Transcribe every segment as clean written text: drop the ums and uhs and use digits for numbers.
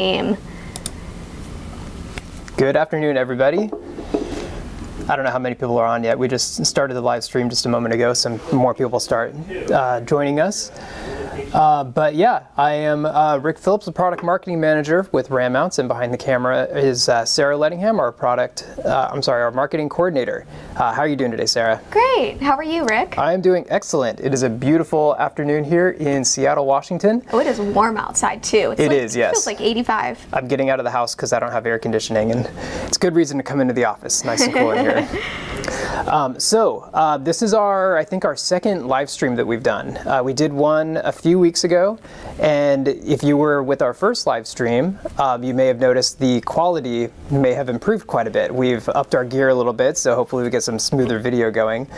Good afternoon, everybody. I don't know how many people are on yet. We just started the live stream just a moment ago. Some more people start joining us. But yeah, I am Rick Phillips, the product marketing manager with RAM Mounts, and behind the camera is Sarah Lettingham, our marketing coordinator. How are you doing today, Sarah? Great. How are you, Rick? I am doing excellent. It is a beautiful afternoon here in Seattle, Washington. Oh, it is warm outside too. It is, yes. It feels like 85. I'm getting out of the house because I don't have air conditioning, and it's a good reason to come into the office. Nice and cool in here. This is I think our second live stream that we've done. We did one a few weeks ago, and if you were with our first live stream, you may have noticed the quality may have improved quite a bit. We've upped our gear a little bit, so hopefully we get some smoother video going.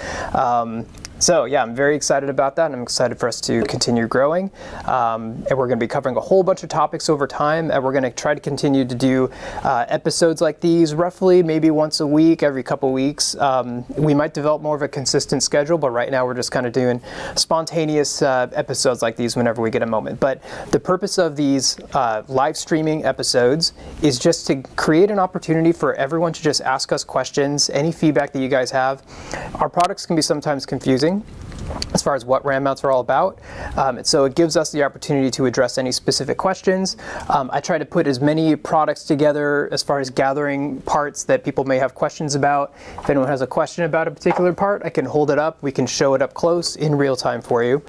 So yeah, I'm very excited about that, and I'm excited for us to continue growing. And we're going to be covering a whole bunch of topics over time, and we're going to try to continue to do episodes like these roughly maybe once a week, every couple weeks. We might develop more of a consistent schedule, but right now we're just kind of doing spontaneous episodes like these whenever we get a moment. But the purpose of these live streaming episodes is just to create an opportunity for everyone to just ask us questions, any feedback that you guys have. Our products can be sometimes confusing as far as what RAM mounts are all about. And so it gives us the opportunity to address any specific questions. I try to put as many products together as far as gathering parts that people may have questions about. If anyone has a question about a particular part, I can hold it up. We can show it up close in real time for you.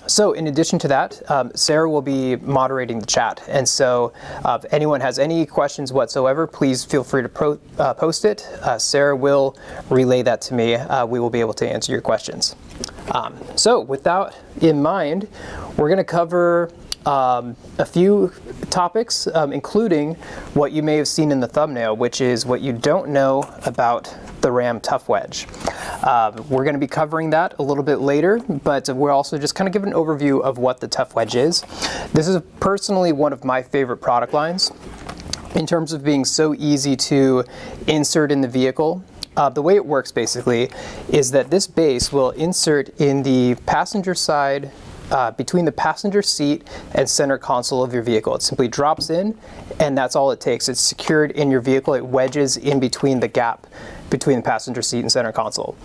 So in addition to that, Sarah will be moderating the chat. And so if anyone has any questions whatsoever, please feel free to post it. Sarah will relay that to me. We will be able to answer your questions. So with that in mind, we're going to cover a few topics, including what you may have seen in the thumbnail, which is what you don't know about the RAM Tough-Wedge. We're going to be covering that a little bit later, but we're also just kind of giving an overview of what the Tough-Wedge is. This is personally one of my favorite product lines in terms of being so easy to insert in the vehicle. The way it works basically is that this base will insert in the passenger side between the passenger seat and center console of your vehicle. It simply drops in, and that's all it takes. It's secured in your vehicle. It wedges in between the gap between the passenger seat and center console.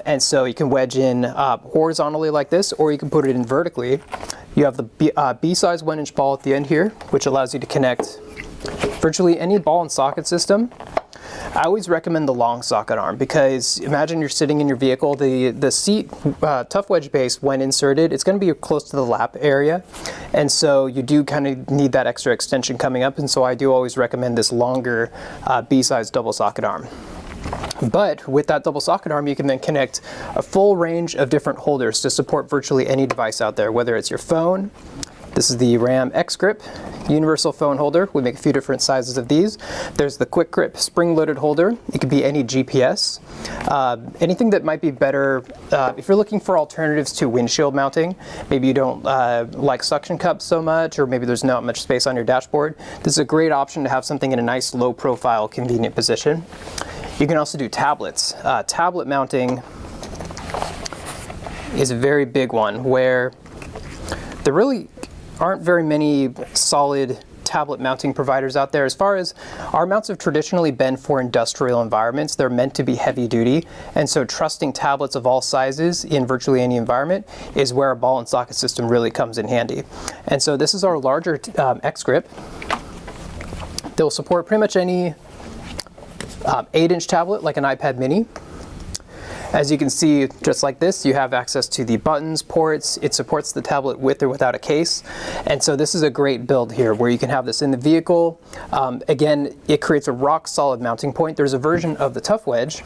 And so you can wedge in horizontally like this, or you can put it in vertically. You have the B-size 1-inch ball at the end here, which allows you to connect virtually any ball and socket system. I always recommend the long socket arm because imagine you're sitting in your vehicle, the seat Tough-Wedge base, when inserted, it's going to be close to the lap area, and so you do kind of need that extra extension coming up, and so I do always recommend this longer B-size double socket arm. But with that double socket arm, you can then connect a full range of different holders to support virtually any device out there, whether it's your phone. This is the RAM X Grip universal phone holder. We make a few different sizes of these. There's the Quick Grip spring-loaded holder. It could be any GPS. Anything that might be better if you're looking for alternatives to windshield mounting. Maybe you don't like suction cups so much, or maybe there's not much space on your dashboard. This is a great option to have something in a nice low-profile, convenient position. You can also do tablets. Tablet mounting is a very big one where there really aren't very many solid tablet mounting providers out there. As far as our mounts have traditionally been for industrial environments, they're meant to be heavy duty, and so trusting tablets of all sizes in virtually any environment is where a ball and socket system really comes in handy. And so this is our larger X Grip. They'll support pretty much any 8-inch tablet like an iPad mini. As you can see, just like this, you have access to the buttons, ports. It supports the tablet with or without a case. And so this is a great build here where you can have this in the vehicle. Again, it creates a rock solid mounting point. There's a version of the Tough-Wedge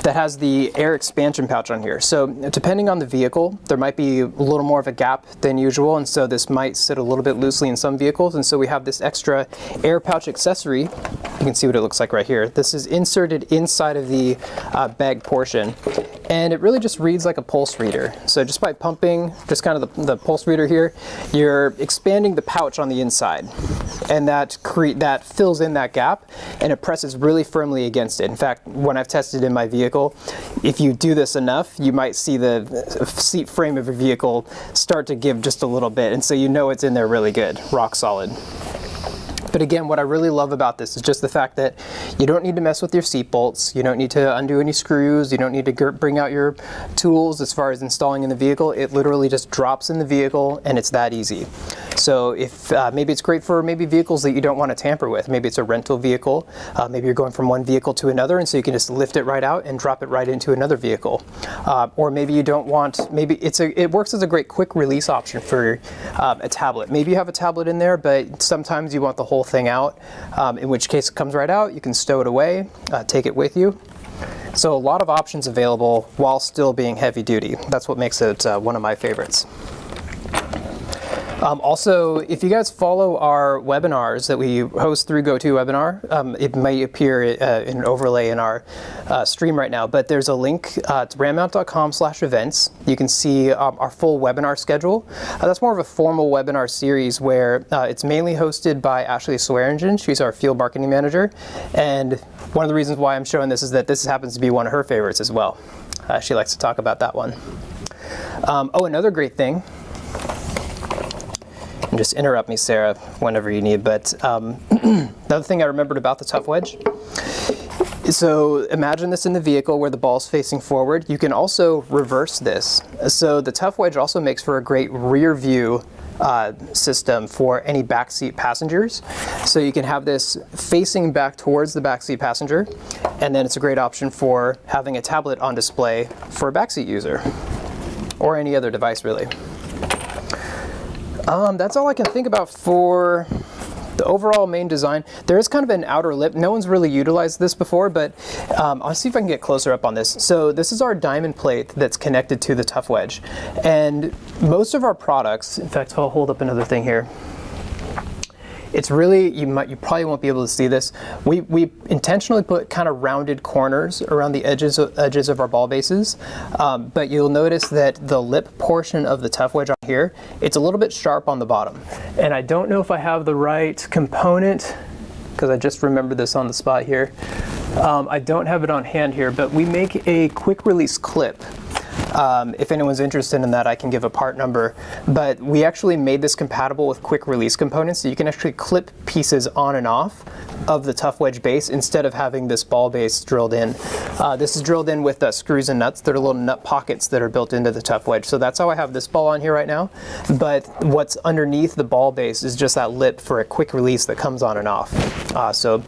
that has the air expansion pouch on here. So depending on the vehicle, there might be a little more of a gap than usual, and so this might sit a little bit loosely in some vehicles, and so we have this extra air pouch accessory. You can see what it looks like right here. This is inserted inside of the bag portion, and it really just reads like a pulse reader. So just by pumping just kind of the pulse reader here, you're expanding the pouch on the inside. and that fills in that gap, and it presses really firmly against it. In fact, when I've tested in my vehicle, if you do this enough, you might see the seat frame of your vehicle start to give just a little bit, and so you know it's in there really good, rock solid. But again, what I really love about this is just the fact that you don't need to mess with your seat bolts, you don't need to undo any screws, you don't need to bring out your tools as far as installing in the vehicle. It literally just drops in the vehicle, and it's that easy. So if maybe it's great for maybe vehicles that you don't want to tamper with. Maybe it's a rental vehicle, maybe you're going from one vehicle to another, and so you can just lift it right out and drop it right into another vehicle. Or maybe you don't want, maybe it works as a great quick release option for a tablet. Maybe you have a tablet in there, but sometimes you want the whole thing out, in which case it comes right out, you can stow it away, take it with you. So a lot of options available while still being heavy duty. That's what makes it one of my favorites. Also, if you guys follow our webinars that we host through GoToWebinar, it may appear in an overlay in our stream right now, but there's a link to rammount.com/events. You can see our full webinar schedule. That's more of a formal webinar series where it's mainly hosted by Ashley Swearingen. She's our field marketing manager, and one of the reasons why I'm showing this is that this happens to be one of her favorites as well. She likes to talk about that one. Oh, another great thing. And just interrupt me, Sarah, whenever you need. But another thing I remembered about the Tough-Wedge. So imagine this in the vehicle where the ball's facing forward. You can also reverse this. So the Tough-Wedge also makes for a great rear view system for any backseat passengers. So you can have this facing back towards the backseat passenger, and then it's a great option for having a tablet on display for a backseat user, or any other device really. That's all I can think about for the overall main design. There is kind of an outer lip. No one's really utilized this before, but I'll see if I can get closer up on this. So this is our diamond plate that's connected to the Tough-Wedge. And most of our products, in fact, I'll hold up another thing here. It's really, you probably won't be able to see this. We intentionally put kind of rounded corners around the edges of our ball bases, but you'll notice that the lip portion of the Tough-Wedge on here, it's a little bit sharp on the bottom. And I don't know if I have the right component, because I just remembered this on the spot here. I don't have it on hand here, but we make a quick release clip. If anyone's interested in that, I can give a part number. But we actually made this compatible with quick release components, so you can actually clip pieces on and off of the Tough-Wedge base instead of having this ball base drilled in. This is drilled in with screws and nuts. There are little nut pockets that are built into the Tough-Wedge. So that's how I have this ball on here right now. But what's underneath the ball base is just that lip for a quick release that comes on and off. So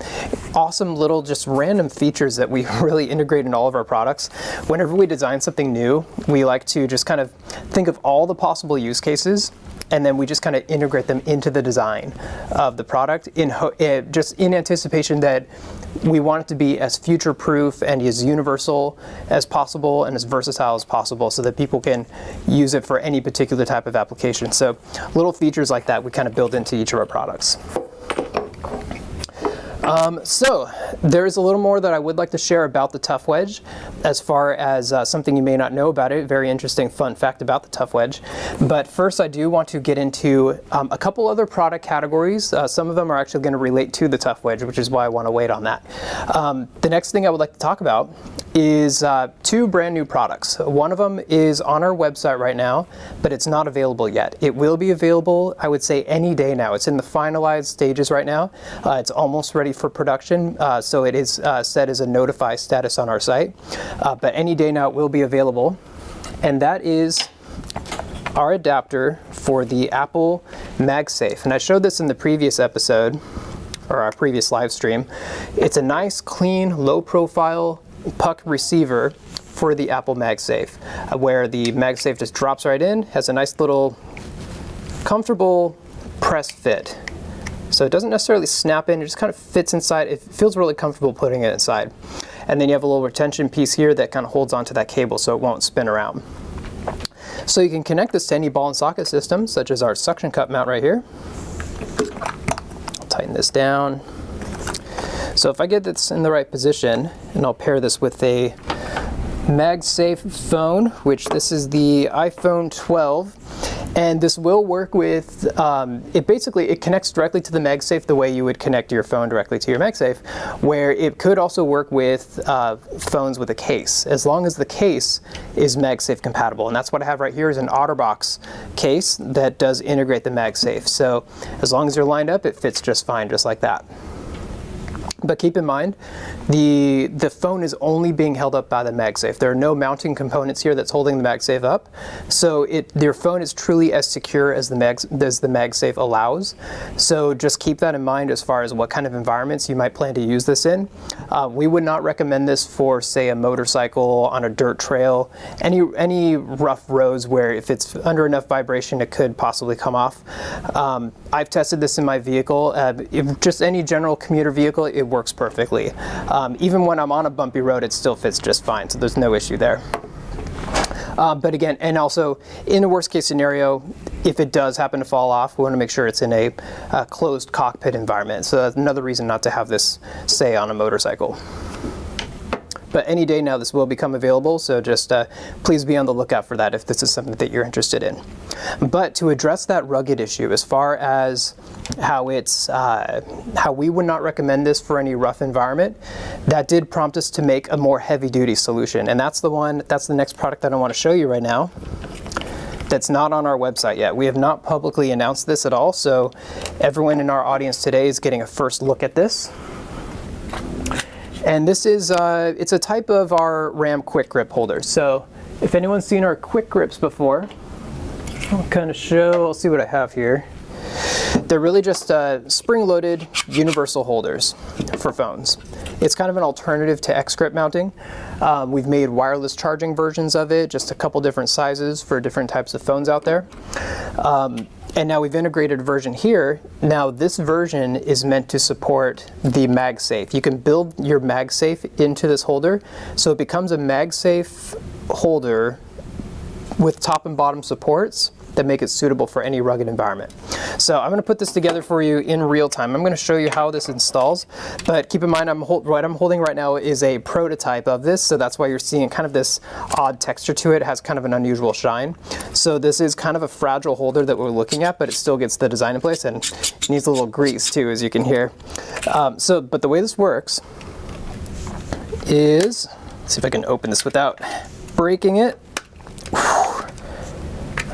awesome little just random features that we really integrate in all of our products. Whenever we design something new, we like to just kind of think of all the possible use cases, and then we just kind of integrate them into the design of the product just in anticipation that we want it to be as future-proof and as universal as possible and as versatile as possible so that people can use it for any particular type of application. So little features like that we kind of build into each of our products. So there's a little more that I would like to share about the Tough-Wedge as far as something you may not know about it. Very interesting fun fact about the Tough-Wedge. But first I do want to get into a couple other product categories. Some of them are actually going to relate to the Tough-Wedge, which is why I want to wait on that. The next thing I would like to talk about is two brand new products. One of them is on our website right now, but it's not available yet. It will be available, I would say, any day now. It's in the finalized stages right now. It's almost ready for production, so it is set as a notify status on our site. But any day now it will be available. And that is our adapter for the Apple MagSafe. And I showed this in the previous episode, or our previous live stream. It's a nice, clean, low-profile puck receiver for the Apple MagSafe, where the MagSafe just drops right in, has a nice little comfortable press fit. So it doesn't necessarily snap in, it just kind of fits inside. It feels really comfortable putting it inside. And then you have a little retention piece here that kind of holds onto that cable so it won't spin around. So you can connect this to any ball and socket system, such as our suction cup mount right here. I'll tighten this down. So if I get this in the right position, and I'll pair this with a MagSafe phone, which this is the iPhone 12, And this will work with, it connects directly to the MagSafe the way you would connect your phone directly to your MagSafe, where it could also work with phones with a case, as long as the case is MagSafe compatible. And that's what I have right here is an OtterBox case that does integrate the MagSafe. So as long as you're lined up, it fits just fine, just like that. But keep in mind, the phone is only being held up by the MagSafe. There are no mounting components here that's holding the MagSafe up. So your phone is truly as secure as the MagSafe allows. So just keep that in mind as far as what kind of environments you might plan to use this in. We would not recommend this for, say, a motorcycle on a dirt trail, any rough roads where if it's under enough vibration, it could possibly come off. I've tested this in my vehicle. Just any general commuter vehicle, it works perfectly. Even when I'm on a bumpy road, it still fits just fine, so there's no issue there. But again, and also in a worst case scenario, if it does happen to fall off, we want to make sure it's in a closed cockpit environment. So that's another reason not to have this, say, on a motorcycle. But any day now this will become available, so just please be on the lookout for that if this is something that you're interested in. But to address that rugged issue, as far as how we would not recommend this for any rough environment, that did prompt us to make a more heavy-duty solution, and that's the next product that I want to show you right now. That's not on our website yet. We have not publicly announced this at all, so everyone in our audience today is getting a first look at this. And this is, it's a type of our RAM quick grip holder. So if anyone's seen our quick grips before, I'll kind of show, I'll see what I have here. They're really just spring-loaded universal holders for phones. It's kind of an alternative to X-grip mounting. We've made wireless charging versions of it, just a couple different sizes for different types of phones out there. And now we've integrated a version here. Now this version is meant to support the MagSafe. You can build your MagSafe into this holder, so it becomes a MagSafe holder with top and bottom supports that make it suitable for any rugged environment. So I'm going to put this together for you in real time. I'm going to show you how this installs, but keep in mind what I'm holding right now is a prototype of this, so that's why you're seeing kind of this odd texture to it. It has kind of an unusual shine. So this is kind of a fragile holder that we're looking at, but it still gets the design in place, and it needs a little grease too, as you can hear. But the way this works is, let's see if I can open this without breaking it.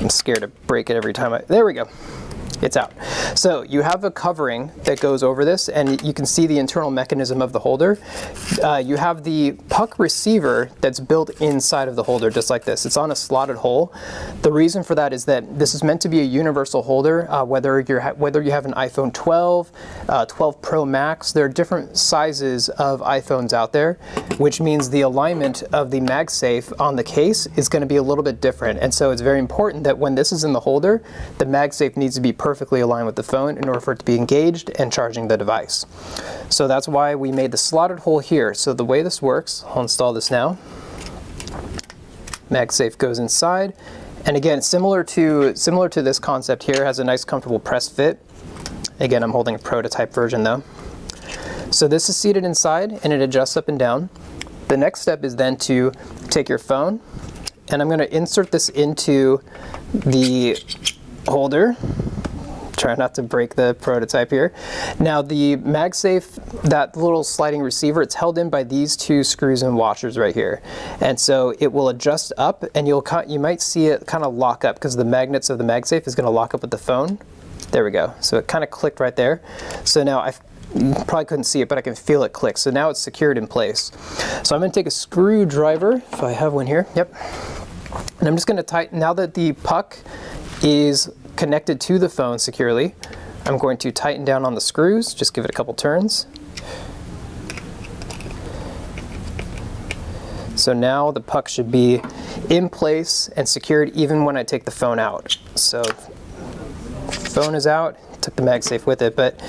I'm scared to break it every time there we go. It's out. So you have a covering that goes over this, and you can see the internal mechanism of the holder. You have the puck receiver that's built inside of the holder, just like this. It's on a slotted hole. The reason for that is that this is meant to be a universal holder, whether you have an iPhone 12, 12 Pro Max. There are different sizes of iPhones out there, which means the alignment of the MagSafe on the case is going to be a little bit different. And so it's very important that when this is in the holder, the MagSafe needs to be perfectly aligned with the phone in order for it to be engaged and charging the device. So that's why we made the slotted hole here. So the way this works, I'll install this now. MagSafe goes inside, and again, similar to this concept here, has a nice comfortable press fit. Again, I'm holding a prototype version though. So this is seated inside and it adjusts up and down. The next step is then to take your phone, and I'm going to insert this into the holder. Try not to break the prototype here. Now the MagSafe, that little sliding receiver, it's held in by these two screws and washers right here. And so it will adjust up, and you might see it kind of lock up because the magnets of the MagSafe is going to lock up with the phone. There we go. So it kind of clicked right there. So now you probably couldn't see it, but I can feel it click. So now it's secured in place. So I'm going to take a screwdriver, if I have one here. Yep. And I'm just going to tighten, now that the puck is connected to the phone securely, I'm going to tighten down on the screws, just give it a couple turns. So now the puck should be in place and secured even when I take the phone out. So phone is out, took the MagSafe with it, but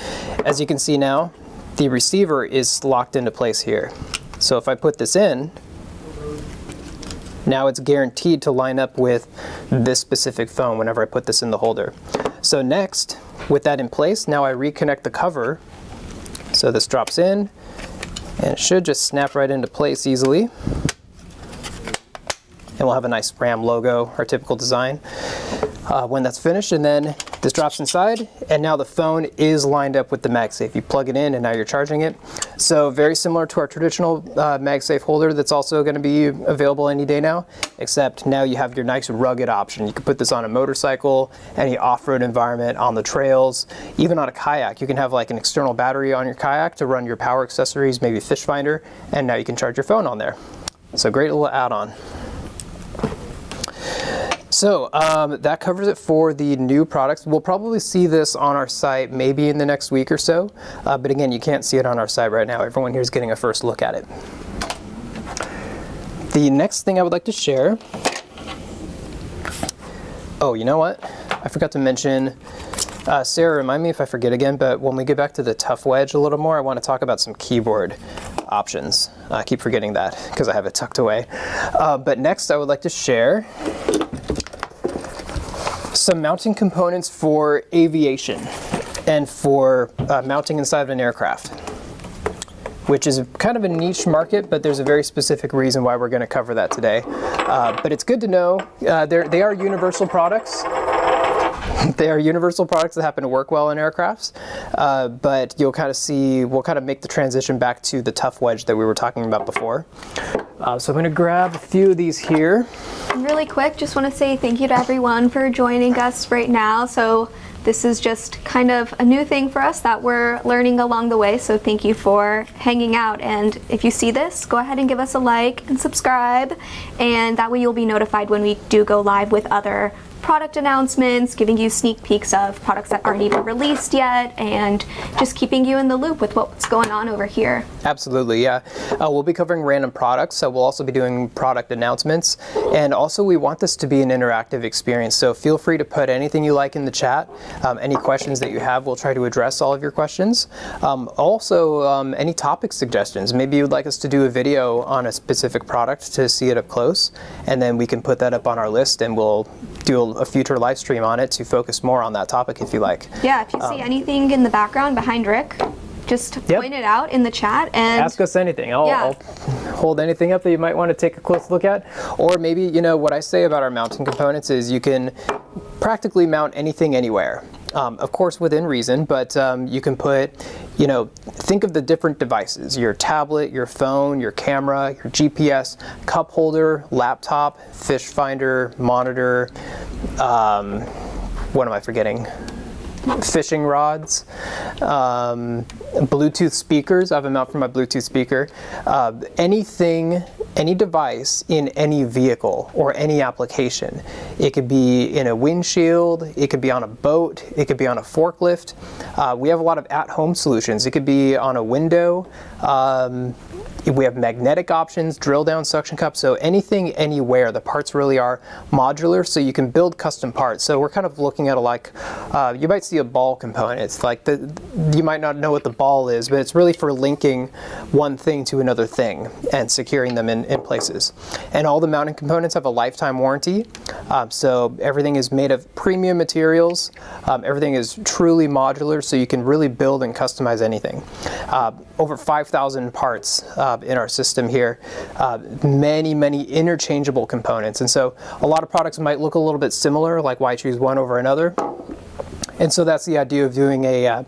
as you can see now, the receiver is locked into place here. So if I put this in, now it's guaranteed to line up with this specific phone whenever I put this in the holder. So next, with that in place, now I reconnect the cover. So this drops in, and it should just snap right into place easily. And we'll have a nice RAM logo, our typical design. when that's finished, and then this drops inside, and now the phone is lined up with the MagSafe. You plug it in and now you're charging it. So very similar to our traditional MagSafe holder that's also going to be available any day now, except now you have your nice rugged option. You can put this on a motorcycle, any off-road environment, on the trails, even on a kayak. You can have like an external battery on your kayak to run your power accessories, maybe fish finder, and now you can charge your phone on there. So great little add-on. So that covers it for the new products. We'll probably see this on our site maybe in the next week or so, but again, you can't see it on our site right now. Everyone here is getting a first look at it. The next thing I would like to share, oh, you know what? I forgot to mention, Sarah, remind me if I forget again, but when we get back to the Tough-Wedge a little more, I want to talk about some keyboard options. I keep forgetting that because I have it tucked away. But next I would like to share some mounting components for aviation and for mounting inside of an aircraft, which is kind of a niche market, but there's a very specific reason why we're going to cover that today. But it's good to know they are universal products. They are universal products that happen to work well in aircrafts, but you'll kind of see, we'll kind of make the transition back to the Tough-Wedge that we were talking about before. So I'm going to grab a few of these here. Really quick, just want to say thank you to everyone for joining us right now. So this is just kind of a new thing for us that we're learning along the way, so thank you for hanging out. And if you see this, go ahead and give us a like and subscribe, and that way you'll be notified when we do go live with other product announcements, giving you sneak peeks of products that aren't even released yet, and just keeping you in the loop with what's going on over here. Absolutely, yeah. We'll be covering random products, so we'll also be doing product announcements, and also we want this to be an interactive experience, so feel free to put anything you like in the chat. Any questions that you have, we'll try to address all of your questions. Also, any topic suggestions. Maybe you'd like us to do a video on a specific product to see it up close, and then we can put that up on our list, and we'll do a future live stream on it to focus more on that topic if you like. Yeah, if you see anything in the background behind Rick, just point it out in the chat and ask us anything. I'll hold anything up that you might want to take a close look at. Or maybe, you know, what I say about our mounting components is you can practically mount anything anywhere. Of course within reason, but you can put, you know, think of the different devices, your tablet, your phone, your camera, your GPS, cup holder, laptop, fish finder, monitor, what am I forgetting? Fishing rods, Bluetooth speakers. I have a mount for my Bluetooth speaker. Anything, any device in any vehicle or any application. It could be in a windshield, it could be on a boat, it could be on a forklift. We have a lot of at-home solutions. It could be on a window. We have magnetic options, drill down suction cups, so anything, anywhere. The parts really are modular, so you can build custom parts. So we're kind of looking at you might see a ball component. It's like, you might not know what the ball is, but it's really for linking one thing to another thing and securing them in places. And all the mounting components have a lifetime warranty, so everything is made of premium materials. Everything is truly modular, so you can really build and customize anything. Over 5,000 parts in our system here, many interchangeable components, and so a lot of products might look a little bit similar, like why choose one over another. And so that's the idea of doing a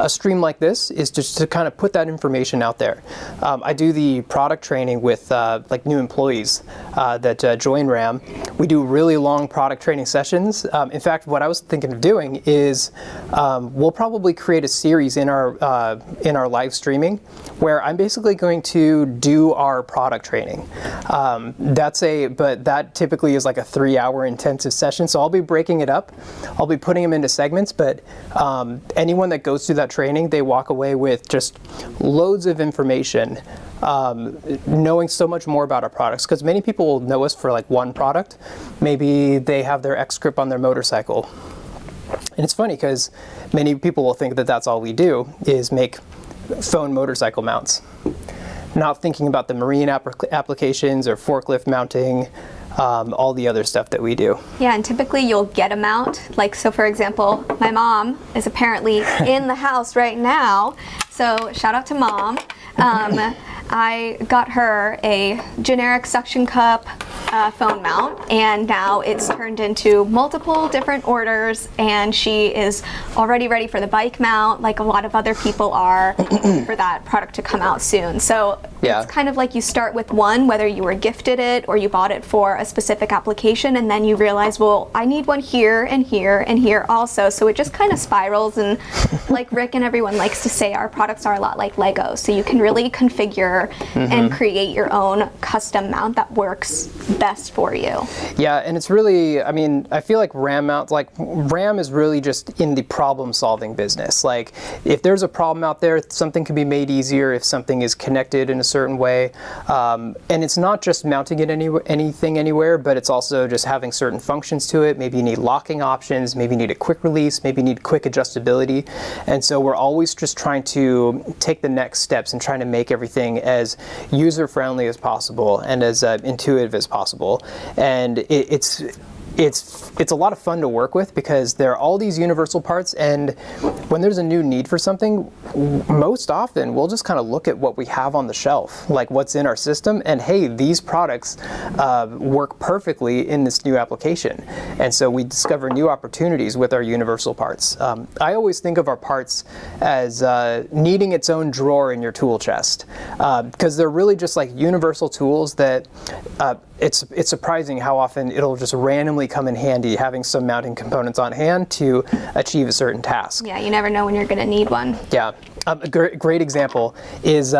stream like this, is just to kind of put that information out there. I do the product training with like new employees that join RAM. We do really long product training sessions. In fact, what I was thinking of doing is we'll probably create a series in our live streaming where I'm basically going to do our product training. But that typically is like a 3-hour intensive session, so I'll be breaking it up. I'll be putting them into segments, but anyone that goes through that training, they walk away with just loads of information, knowing so much more about our products, because many people will know us for like one product. Maybe they have their X grip on their motorcycle. And it's funny because many people will think that that's all we do is make phone motorcycle mounts, not thinking about the marine applications or forklift mounting, all the other stuff that we do. Yeah, and typically you'll get a mount. Like, so for example, my mom is apparently in the house right now, so shout out to Mom. I got her a generic suction cup phone mount, and now it's turned into multiple different orders, and she is already ready for the bike mount, like a lot of other people are, for that product to come out soon. So Yeah. it's kind of like you start with one, whether you were gifted it or you bought it for a specific application, and then you realize, well, I need one here and here and here also. So it just kind of spirals, and like Rick and everyone likes to say, our products are a lot like Legos. So you can really configure and create your own custom mount that works best for you. Yeah, and it's really, I mean, I feel like RAM mount, like RAM is really just in the problem solving business. Like if there's a problem out there, something can be made easier if something is connected in a certain way. And it's not just mounting it anything anywhere, but it's also just having certain functions to it. Maybe you need locking options, maybe you need a quick release, maybe you need quick adjustability. And so we're always just trying to take the next steps and trying to make everything as user-friendly as possible and as intuitive as possible. And it's a lot of fun to work with because there are all these universal parts, and when there's a new need for something, most often we'll just kind of look at what we have on the shelf, like what's in our system, and hey, these products work perfectly in this new application. And so we discover new opportunities with our universal parts. I always think of our parts as needing its own drawer in your tool chest, because they're really just like universal tools that it's surprising how often it'll just randomly come in handy having some mounting components on hand to achieve a certain task. Yeah, you never know when you're going to need one. Yeah, a great example is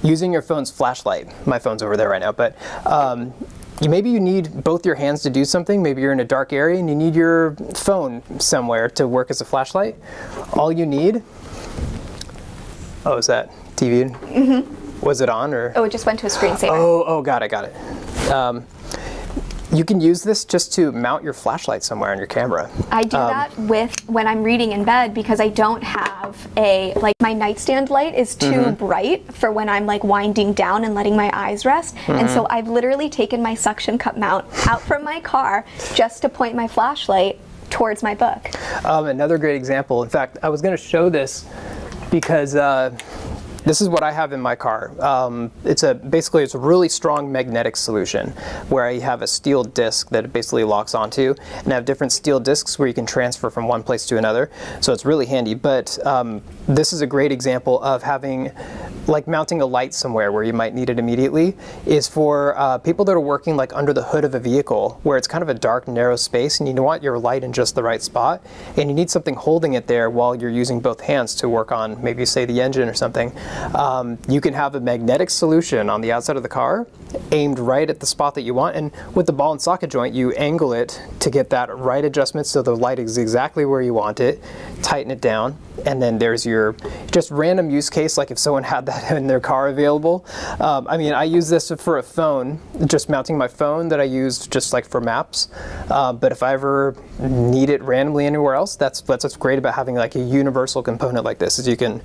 using your phone's flashlight. My phone's over there right now, but maybe you need both your hands to do something. Maybe you're in a dark area and you need your phone somewhere to work as a flashlight. All you need, oh, is that TV? Mm-hmm. Was it on or? Oh, it just went to a screensaver. Oh, got it. You can use this just to mount your flashlight somewhere on your camera. I do that when I'm reading in bed because I don't have my nightstand light is too bright for when I'm like winding down and letting my eyes rest. And so I've literally taken my suction cup mount out from my car just to point my flashlight towards my book. Another great example. In fact, I was going to show this because this is what I have in my car. Basically it's a really strong magnetic solution where I have a steel disc that it basically locks onto, and I have different steel discs where you can transfer from one place to another. So it's really handy. But this is a great example of having, like mounting a light somewhere where you might need it immediately, is for people that are working like under the hood of a vehicle where it's kind of a dark, narrow space and you want your light in just the right spot, and you need something holding it there while you're using both hands to work on maybe say the engine or something. You can have a magnetic solution on the outside of the car aimed right at the spot that you want, and with the ball and socket joint you angle it to get that right adjustment so the light is exactly where you want it, tighten it down, and then there's your just random use case, like if someone had that in their car available. I mean, I use this for a phone, just mounting my phone that I use just like for maps, but if I ever need it randomly anywhere else, that's what's great about having like a universal component like this, is you can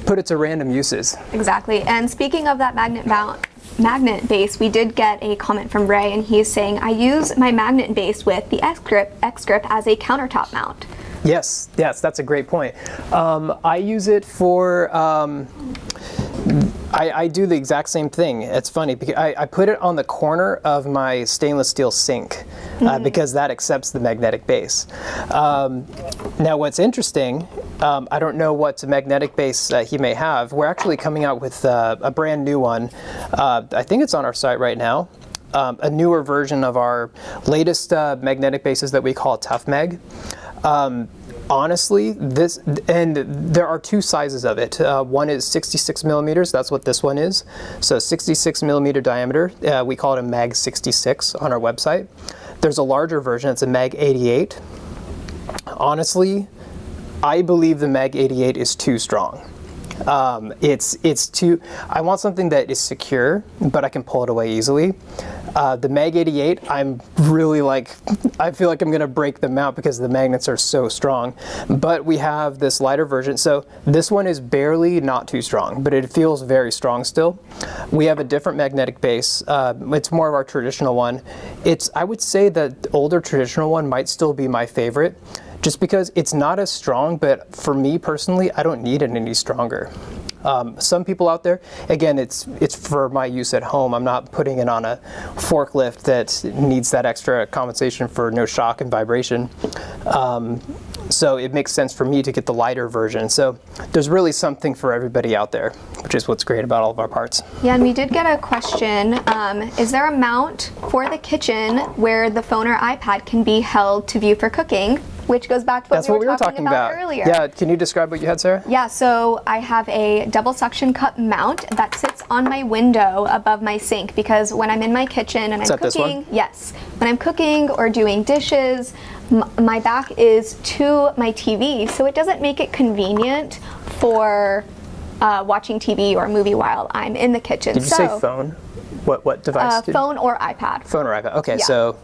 put it to random uses. Exactly. And speaking of that magnet base, we did get a comment from Ray, and he's saying, I use my magnet base with the X-Grip as a countertop mount. Yes, that's a great point. I use it for, I do the exact same thing. It's funny because I put it on the corner of my stainless steel sink because that accepts the magnetic base. Now what's interesting, I don't know what magnetic base he may have. We're actually coming out with a brand new one. I think it's on our site right now. A newer version of our latest magnetic bases that we call Tough-Meg. Honestly, and there are two sizes of it. One is 66 millimeters, that's what this one is. So 66 millimeter diameter, we call it a Mag 66 on our website. There's a larger version, it's a Mag 88. Honestly, I believe the Mag 88 is too strong. It's too, I want something that is secure, but I can pull it away easily. The Mag 88, I'm really I feel like I'm going to break them out because the magnets are so strong. But we have this lighter version, so this one is barely not too strong, but it feels very strong still. We have a different magnetic base. It's more of our traditional one. I would say that the older traditional one might still be my favorite, just because it's not as strong, but for me personally, I don't need it any stronger. Some people out there, again, it's for my use at home. I'm not putting it on a forklift that needs that extra compensation for no shock and vibration. So it makes sense for me to get the lighter version. So there's really something for everybody out there, which is what's great about all of our parts. Yeah, and we did get a question. Is there a mount for the kitchen where the phone or iPad can be held to view for cooking? Which goes back to what we were talking about earlier. Yeah, can you describe what you had, Sarah? Yeah, so I have a double suction cup mount that sits on my window above my sink, because when I'm in my kitchen and I'm cooking, yes, when I'm cooking or doing dishes, my back is to my TV, so it doesn't make it convenient for watching TV or a movie while I'm in the kitchen. Did you say phone? What device? Phone or iPad. Phone or iPad. Okay, yeah. So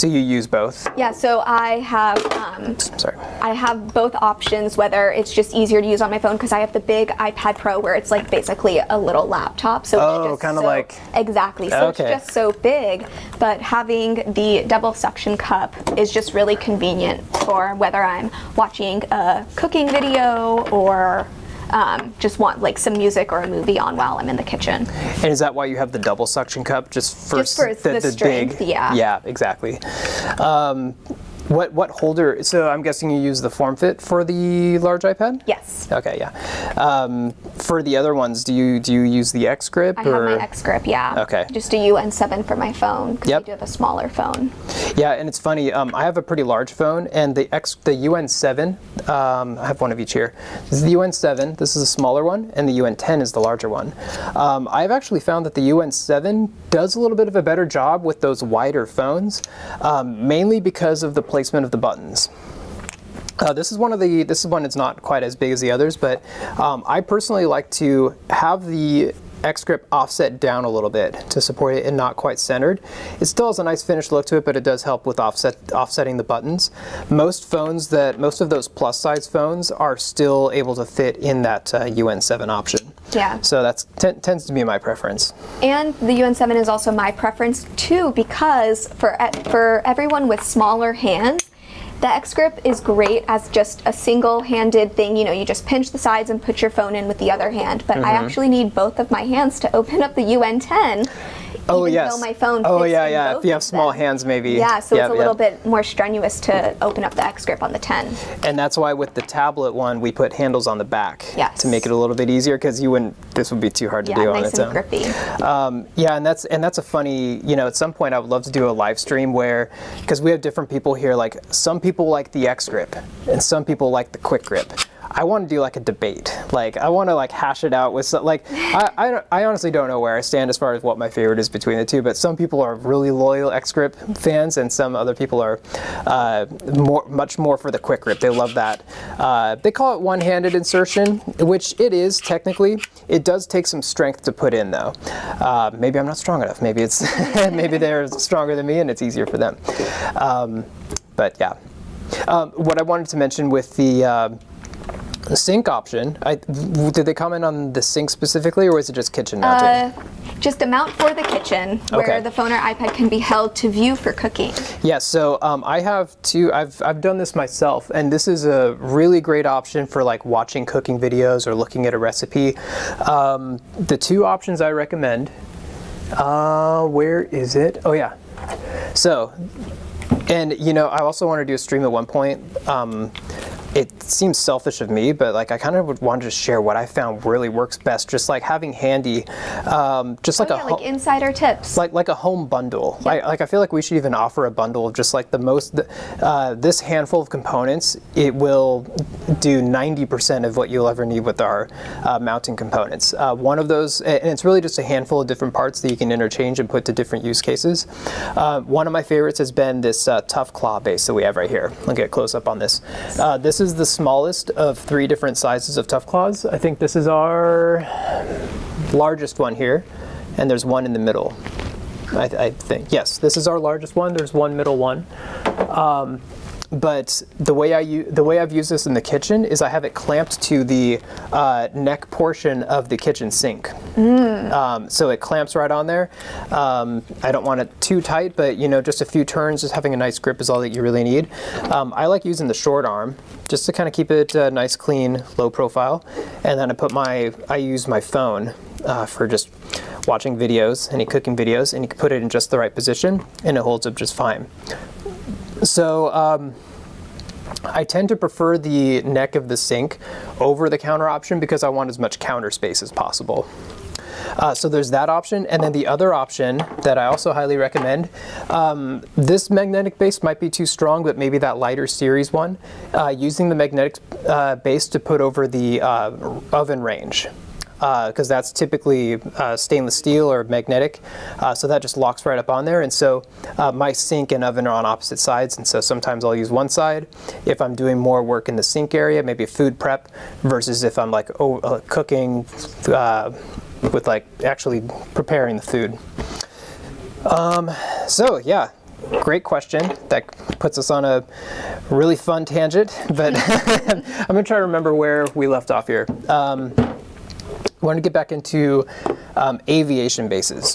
you use both? Yeah, so I have I have both options, whether it's just easier to use on my phone because I have the big iPad Pro where it's like basically a little laptop. So it's kind of like... Exactly, so it's just so big, but having the double suction cup is just really convenient for whether I'm watching a cooking video or just want like some music or a movie on while I'm in the kitchen. And is that why you have the double suction cup? Just for the strength, big, yeah. Yeah, exactly. What holder? So I'm guessing you use the form fit for the large iPad? Yes. Okay, yeah. For the other ones, do you use the X Grip? I have my X Grip, yeah. Okay. Just a UN7 for my phone because I do have a smaller phone. Yeah, and it's funny. I have a pretty large phone, and the UN7. I have one of each here. This is the UN7. This is a smaller one, and the UN10 is the larger one. I've actually found that the UN7 does a little bit of a better job with those wider phones, mainly because of the placement of the buttons. This is one that's not quite as big as the others, but I personally like to have the X Grip offset down a little bit to support it and not quite centered. It still has a nice finished look to it, but it does help with offsetting the buttons. Most of those plus size phones are still able to fit in that UN7 option. Yeah. So that tends to be my preference. And the UN7 is also my preference too, because for everyone with smaller hands, the X Grip is great as just a single-handed thing. You know, you just pinch the sides and put your phone in with the other hand. But I actually need both of my hands to open up the UN10. Oh, even yes. though my phone fits yeah. If you have small hands, maybe. Yeah, so it's a little bit more strenuous to open up the X Grip on the 10. And that's why with the tablet one, we put handles on the back to make it a little bit easier, because this would be too hard to do on its own. Nice and grippy. Yeah, and that's a funny, at some point I would love to do a live stream where, because we have different people here, like some people like the X Grip and some people like the Quick Grip. I want to do like a debate. Like I want to like hash it out with I honestly don't know where I stand as far as what my favorite is between the two, but some people are really loyal X Grip fans and some other people are much more for the Quick Grip. They love that. They call it one-handed insertion, which it is technically. It does take some strength to put in though. Maybe I'm not strong enough. Maybe it's maybe they're stronger than me and it's easier for them. But yeah. What I wanted to mention with the sink option, did they comment on the sink specifically, or was it just kitchen mounting? Just a mount for the kitchen where the phone or iPad can be held to view for cooking. Yeah, so I have two. I've done this myself, and this is a really great option for like watching cooking videos or looking at a recipe. The two options I recommend. Where is it? Oh yeah. So, and I also want to do a stream at one point. It seems selfish of me, but like I kind of would want to just share what I found really works best. Just like having handy, like insider tips, like a home bundle. Yep. I feel like we should even offer a bundle of just like this handful of components. It will do 90% of what you'll ever need with our mounting components. One of those, and it's really just a handful of different parts that you can interchange and put to different use cases. One of my favorites has been this tough claw base that we have right here. I'll get a close up on this. This is the smallest of 3 different sizes of tough claws. I think this is our largest one here, and there's one in the middle. I think, yes, this is our largest one. There's one middle one. but the way I've used this in the kitchen is I have it clamped to the neck portion of the kitchen sink. So it clamps right on there. I don't want it too tight, but just a few turns, just having a nice grip is all that you really need. I like using the short arm just to kind of keep it nice, clean, low profile. And then I use my phone for just watching videos, any cooking videos, and you can put it in just the right position and it holds up just fine. So I tend to prefer the neck of the sink over the counter option because I want as much counter space as possible. So there's that option, and then the other option that I also highly recommend, this magnetic base might be too strong, but maybe that lighter series one, using the magnetic base to put over the oven range. Because that's typically stainless steel or magnetic, so that just locks right up on there. And so my sink and oven are on opposite sides, and so sometimes I'll use one side if I'm doing more work in the sink area, maybe food prep, versus if I'm like cooking with like actually preparing the food. So yeah, great question. That puts us on a really fun tangent, but I'm gonna try to remember where we left off here. I want to get back into aviation bases.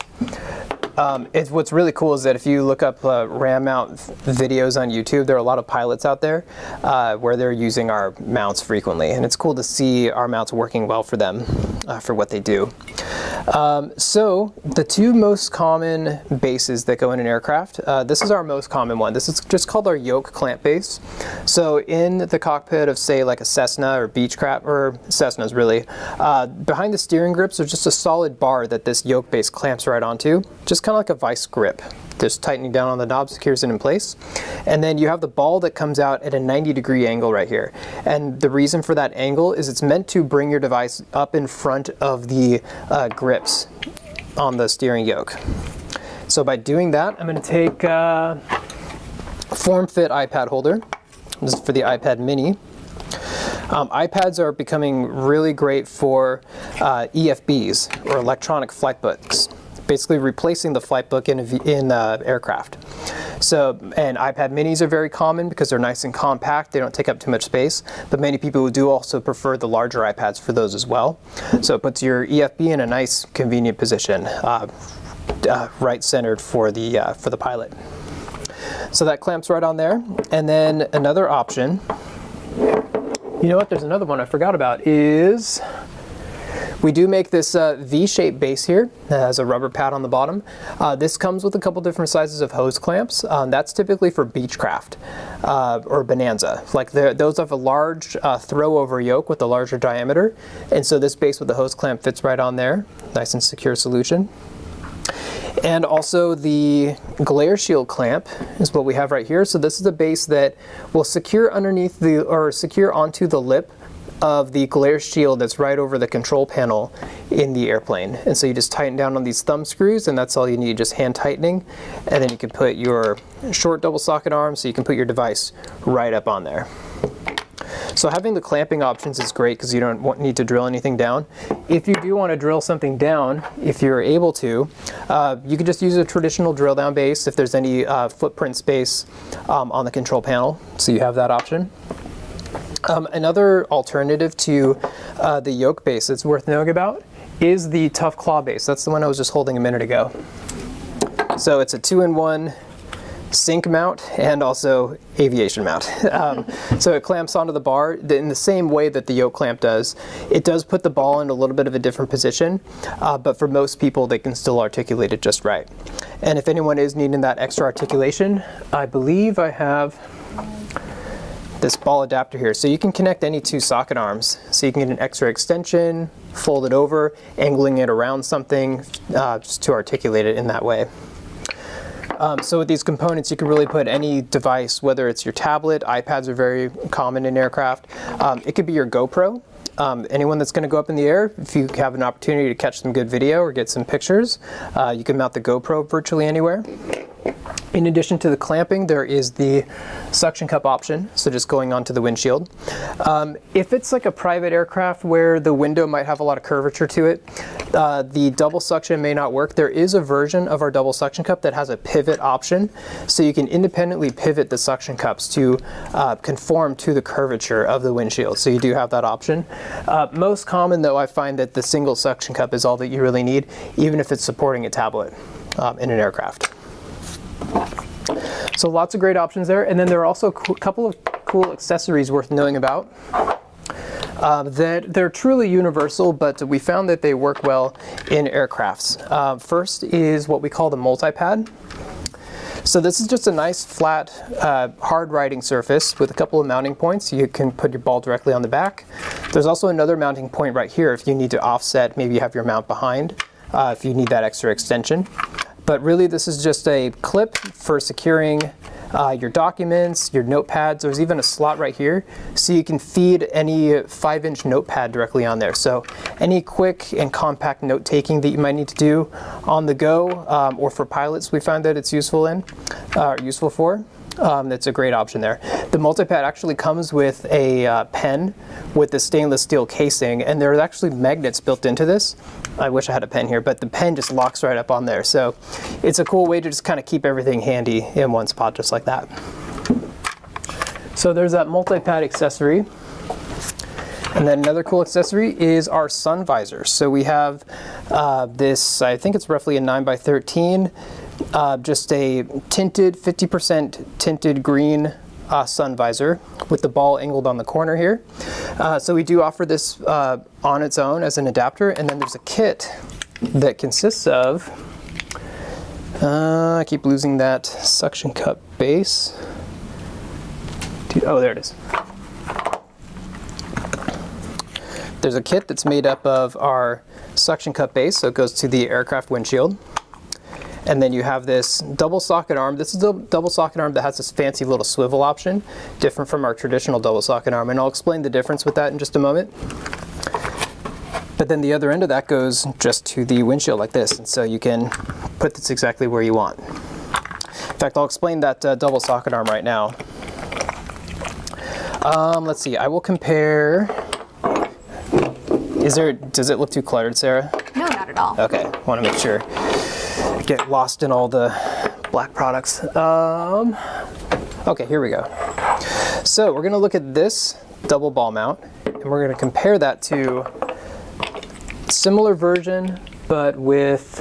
What's really cool is that if you look up RAM mount videos on YouTube, there are a lot of pilots out there where they're using our mounts frequently, and it's cool to see our mounts working well for them for what they do. So the two most common bases that go in an aircraft, this is our most common one. This is just called our yoke clamp base. So in the cockpit of, say, like a Cessna or Beechcraft, or Cessnas really, behind the steering grips there's just a solid bar that this yoke base clamps right onto, just kind of like a vice grip. Just tightening down on the knob secures it in place. And then you have the ball that comes out at a 90-degree angle right here. And the reason for that angle is it's meant to bring your device up in front of the grips on the steering yoke. So by doing that, I'm going to take a form-fit iPad holder. This is for the iPad mini. iPads are becoming really great for EFBs, or electronic flight books. Basically replacing the flight book in aircraft. So, and iPad minis are very common because they're nice and compact, they don't take up too much space, but many people do also prefer the larger iPads for those as well. So it puts your EFB in a nice convenient position, right centered for the pilot. So that clamps right on there. And then another option, you know what, there's another one I forgot about, is we do make this V-shaped base here that has a rubber pad on the bottom. This comes with a couple different sizes of hose clamps. That's typically for Beechcraft or Bonanza. Like those have a large throw-over yoke with a larger diameter, and so this base with the hose clamp fits right on there. Nice and secure solution. And also the glare shield clamp is what we have right here. So this is a base that will secure underneath secure onto the lip of the glare shield that's right over the control panel in the airplane. And so you just tighten down on these thumb screws, and that's all you need, just hand tightening. And then you can put your short double socket arm, so you can put your device right up on there. So having the clamping options is great because you don't need to drill anything down. If you do want to drill something down, if you're able to, you can just use a traditional drill down base if there's any footprint space on the control panel. So you have that option. Another alternative to the yoke base that's worth knowing about is the Tough Claw base. That's the one I was just holding a minute ago. So it's a 2-in-1 sink mount and also aviation mount. So it clamps onto the bar in the same way that the yoke clamp does. It does put the ball in a little bit of a different position, but for most people they can still articulate it just right. And if anyone is needing that extra articulation, I believe I have this ball adapter here. So you can connect any two socket arms. So you can get an extra extension, fold it over, angling it around something, just to articulate it in that way. So with these components, you can really put any device, whether it's your tablet, iPads are very common in aircraft. It could be your GoPro. Anyone that's going to go up in the air, if you have an opportunity to catch some good video or get some pictures, you can mount the GoPro virtually anywhere. In addition to the clamping, there is the suction cup option, so just going onto the windshield. If it's like a private aircraft where the window might have a lot of curvature to it, the double suction may not work. There is a version of our double suction cup that has a pivot option, so you can independently pivot the suction cups to conform to the curvature of the windshield, so you do have that option. Most common though, I find that the single suction cup is all that you really need, even if it's supporting a tablet in an aircraft. So lots of great options there, and then there are also a couple of cool accessories worth knowing about. That they're truly universal, but we found that they work well in aircrafts. First is what we call the multi-pad. So this is just a nice flat hard riding surface with a couple of mounting points. You can put your ball directly on the back. There's also another mounting point right here if you need to offset, maybe you have your mount behind, if you need that extra extension. But really this is just a clip for securing your documents, your notepads. There's even a slot right here, so you can feed any 5-inch notepad directly on there. So any quick and compact note taking that you might need to do on the go, or for pilots, we find that it's useful for. That's a great option there. The multi-pad actually comes with a pen with the stainless steel casing, and there are actually magnets built into this. I wish I had a pen here, but the pen just locks right up on there. So it's a cool way to just kind of keep everything handy in one spot just like that. So there's that multi-pad accessory. And then another cool accessory is our sun visor. So we have this, I think it's roughly a 9x13, just a tinted, 50% tinted green sun visor with the ball angled on the corner here. So we do offer this on its own as an adapter, and then there's a kit that consists of, I keep losing that suction cup base. Oh, there it is. There's a kit that's made up of our suction cup base, so it goes to the aircraft windshield. And then you have this double socket arm. This is a double socket arm that has this fancy little swivel option, different from our traditional double socket arm. And I'll explain the difference with that in just a moment. But then the other end of that goes just to the windshield like this. And so you can put this exactly where you want. In fact, I'll explain that double socket arm right now. Let's see, I will compare. Does it look too cluttered, Sarah? No, not at all. Okay, want to make sure. Get lost in all the black products. Okay, here we go. So we're going to look at this double ball mount, and we're going to compare that to a similar version, but with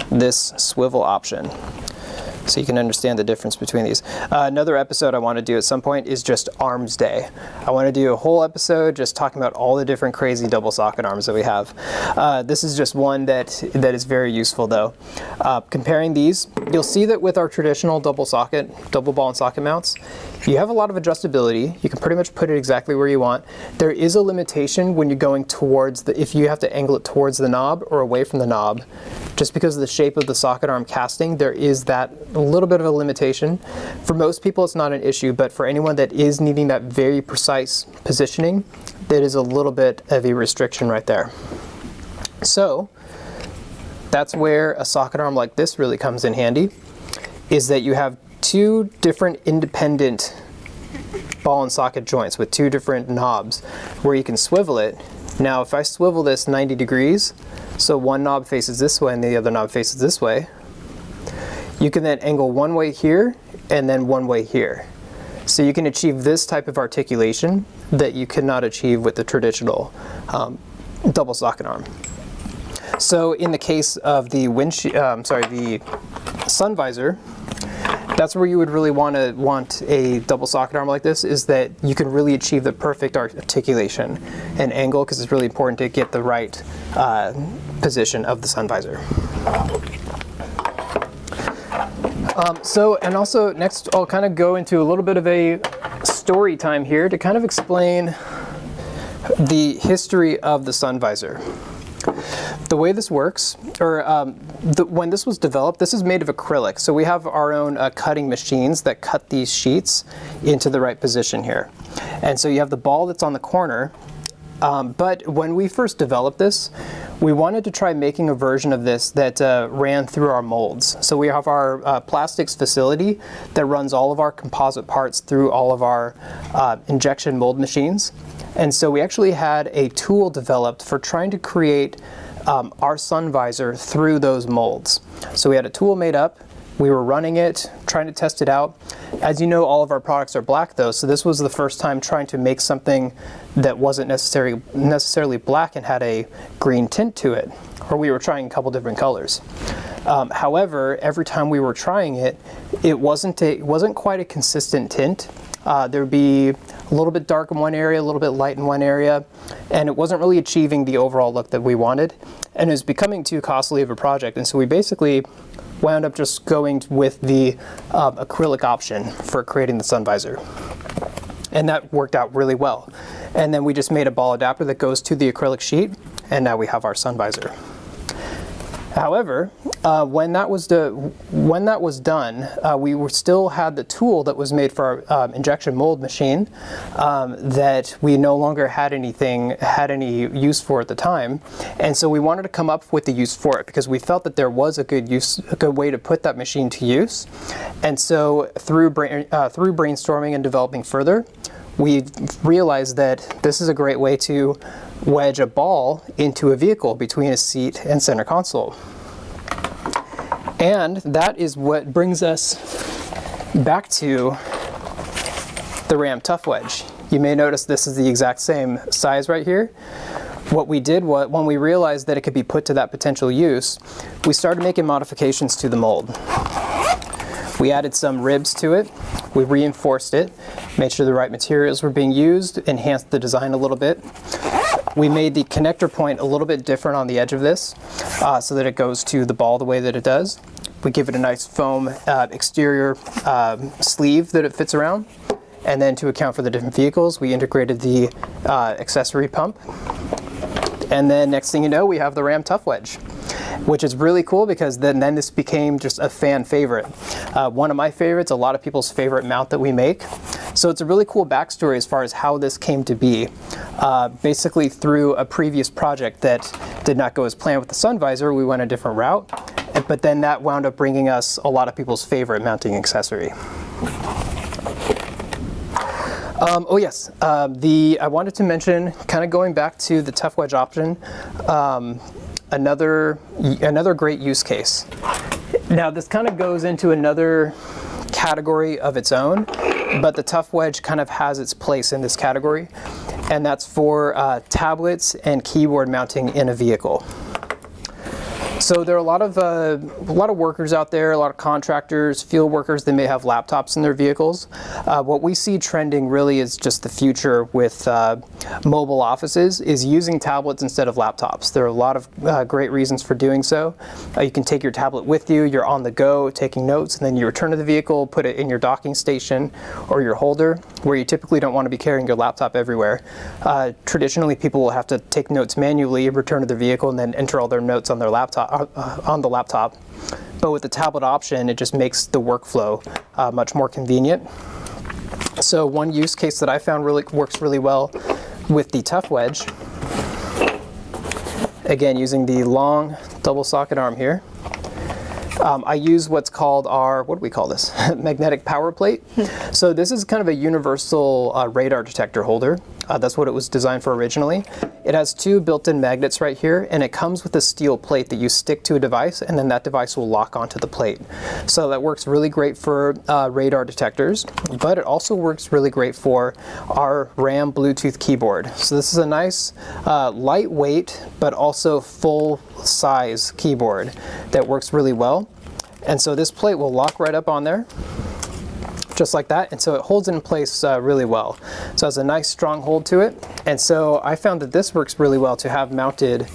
this swivel option, so you can understand the difference between these. Another episode I want to do at some point is just arms day. I want to do a whole episode just talking about all the different crazy double socket arms that we have. This is just one that is very useful though. Comparing these, you'll see that with our traditional double ball and socket mounts, you have a lot of adjustability. You can pretty much put it exactly where you want. There is a limitation when you're going towards if you have to angle it towards the knob or away from the knob. Just because of the shape of the socket arm casting, there is that a little bit of a limitation. For most people, it's not an issue, but for anyone that is needing that very precise positioning, that is a little bit of a restriction right there. So that's where a socket arm like this really comes in handy, is that you have two different independent ball and socket joints with two different knobs where you can swivel it. Now, if I swivel this 90 degrees, so one knob faces this way and the other knob faces this way, you can then angle one way here and then one way here. So you can achieve this type of articulation that you cannot achieve with the traditional double socket arm. So in the case of the the sun visor, that's where you would really want a double socket arm like this, is that you can really achieve the perfect articulation and angle, because it's really important to get the right position of the sun visor. And also next I'll kind of go into a little bit of a story time here to kind of explain the history of the sun visor. The way this works, when this was developed, this is made of acrylic. So we have our own cutting machines that cut these sheets into the right position here. And so you have the ball that's on the corner. But when we first developed this, we wanted to try making a version of this that ran through our molds. So we have our plastics facility that runs all of our composite parts through all of our injection mold machines. And so we actually had a tool developed for trying to create our sun visor through those molds. So we had a tool made up. We were running it, trying to test it out. As you know, all of our products are black though, so this was the first time trying to make something that wasn't necessarily black and had a green tint to it, or we were trying a couple different colors. However, every time we were trying it, it wasn't quite a consistent tint. There would be a little bit dark in one area, a little bit light in one area, and it wasn't really achieving the overall look that we wanted, and it was becoming too costly of a project, and so we basically wound up just going with the acrylic option for creating the sun visor. And that worked out really well. And then we just made a ball adapter that goes to the acrylic sheet, and now we have our sun visor. However, when that was done, we still had the tool that was made for our injection mold machine that we no longer had any use for at the time, and so we wanted to come up with the use for it because we felt that there was a good way to put that machine to use. And so through brainstorming and developing further, we realized that this is a great way to wedge a ball into a vehicle between a seat and center console. And that is what brings us back to the RAM Tough-Wedge. You may notice this is the exact same size right here. What we did when we realized that it could be put to that potential use, we started making modifications to the mold. We added some ribs to it, we reinforced it, made sure the right materials were being used, enhanced the design a little bit. We made the connector point a little bit different on the edge of this so that it goes to the ball the way that it does. We give it a nice foam exterior sleeve that it fits around. And then to account for the different vehicles, we integrated the accessory pump. And then next thing you know, we have the RAM Tough-Wedge, which is really cool because then this became just a fan favorite. One of my favorites, a lot of people's favorite mount that we make. So it's a really cool backstory as far as how this came to be. Basically through a previous project that did not go as planned with the sun visor, we went a different route, but then that wound up bringing us a lot of people's favorite mounting accessory. Oh yes, I wanted to mention, kind of going back to the Tough-Wedge option, another great use case. Now this kind of goes into another category of its own, but the Tough-Wedge kind of has its place in this category, and that's for tablets and keyboard mounting in a vehicle. So there are a lot of workers out there, a lot of contractors, field workers. They may have laptops in their vehicles. What we see trending really is just the future with mobile offices is using tablets instead of laptops. There are a lot of great reasons for doing so. You can take your tablet with you, you're on the go taking notes, and then you return to the vehicle, put it in your docking station or your holder where you typically don't want to be carrying your laptop everywhere. Traditionally, people will have to take notes manually, return to the vehicle, and then enter all their notes on their laptop. But with the tablet option, it just makes the workflow much more convenient. So one use case that I found works really well with the Tough-Wedge, again using the long double socket arm here, I use what's called our, what do we call this? Magnetic power plate. So this is kind of a universal radar detector holder. That's what it was designed for originally. It has two built-in magnets right here, and it comes with a steel plate that you stick to a device, and then that device will lock onto the plate. So that works really great for radar detectors, but it also works really great for our RAM Bluetooth keyboard. So this is a nice lightweight, but also full-size keyboard that works really well. And so this plate will lock right up on there, just like that, and so it holds it in place really well. So it has a nice strong hold to it, and so I found that this works really well to have mounted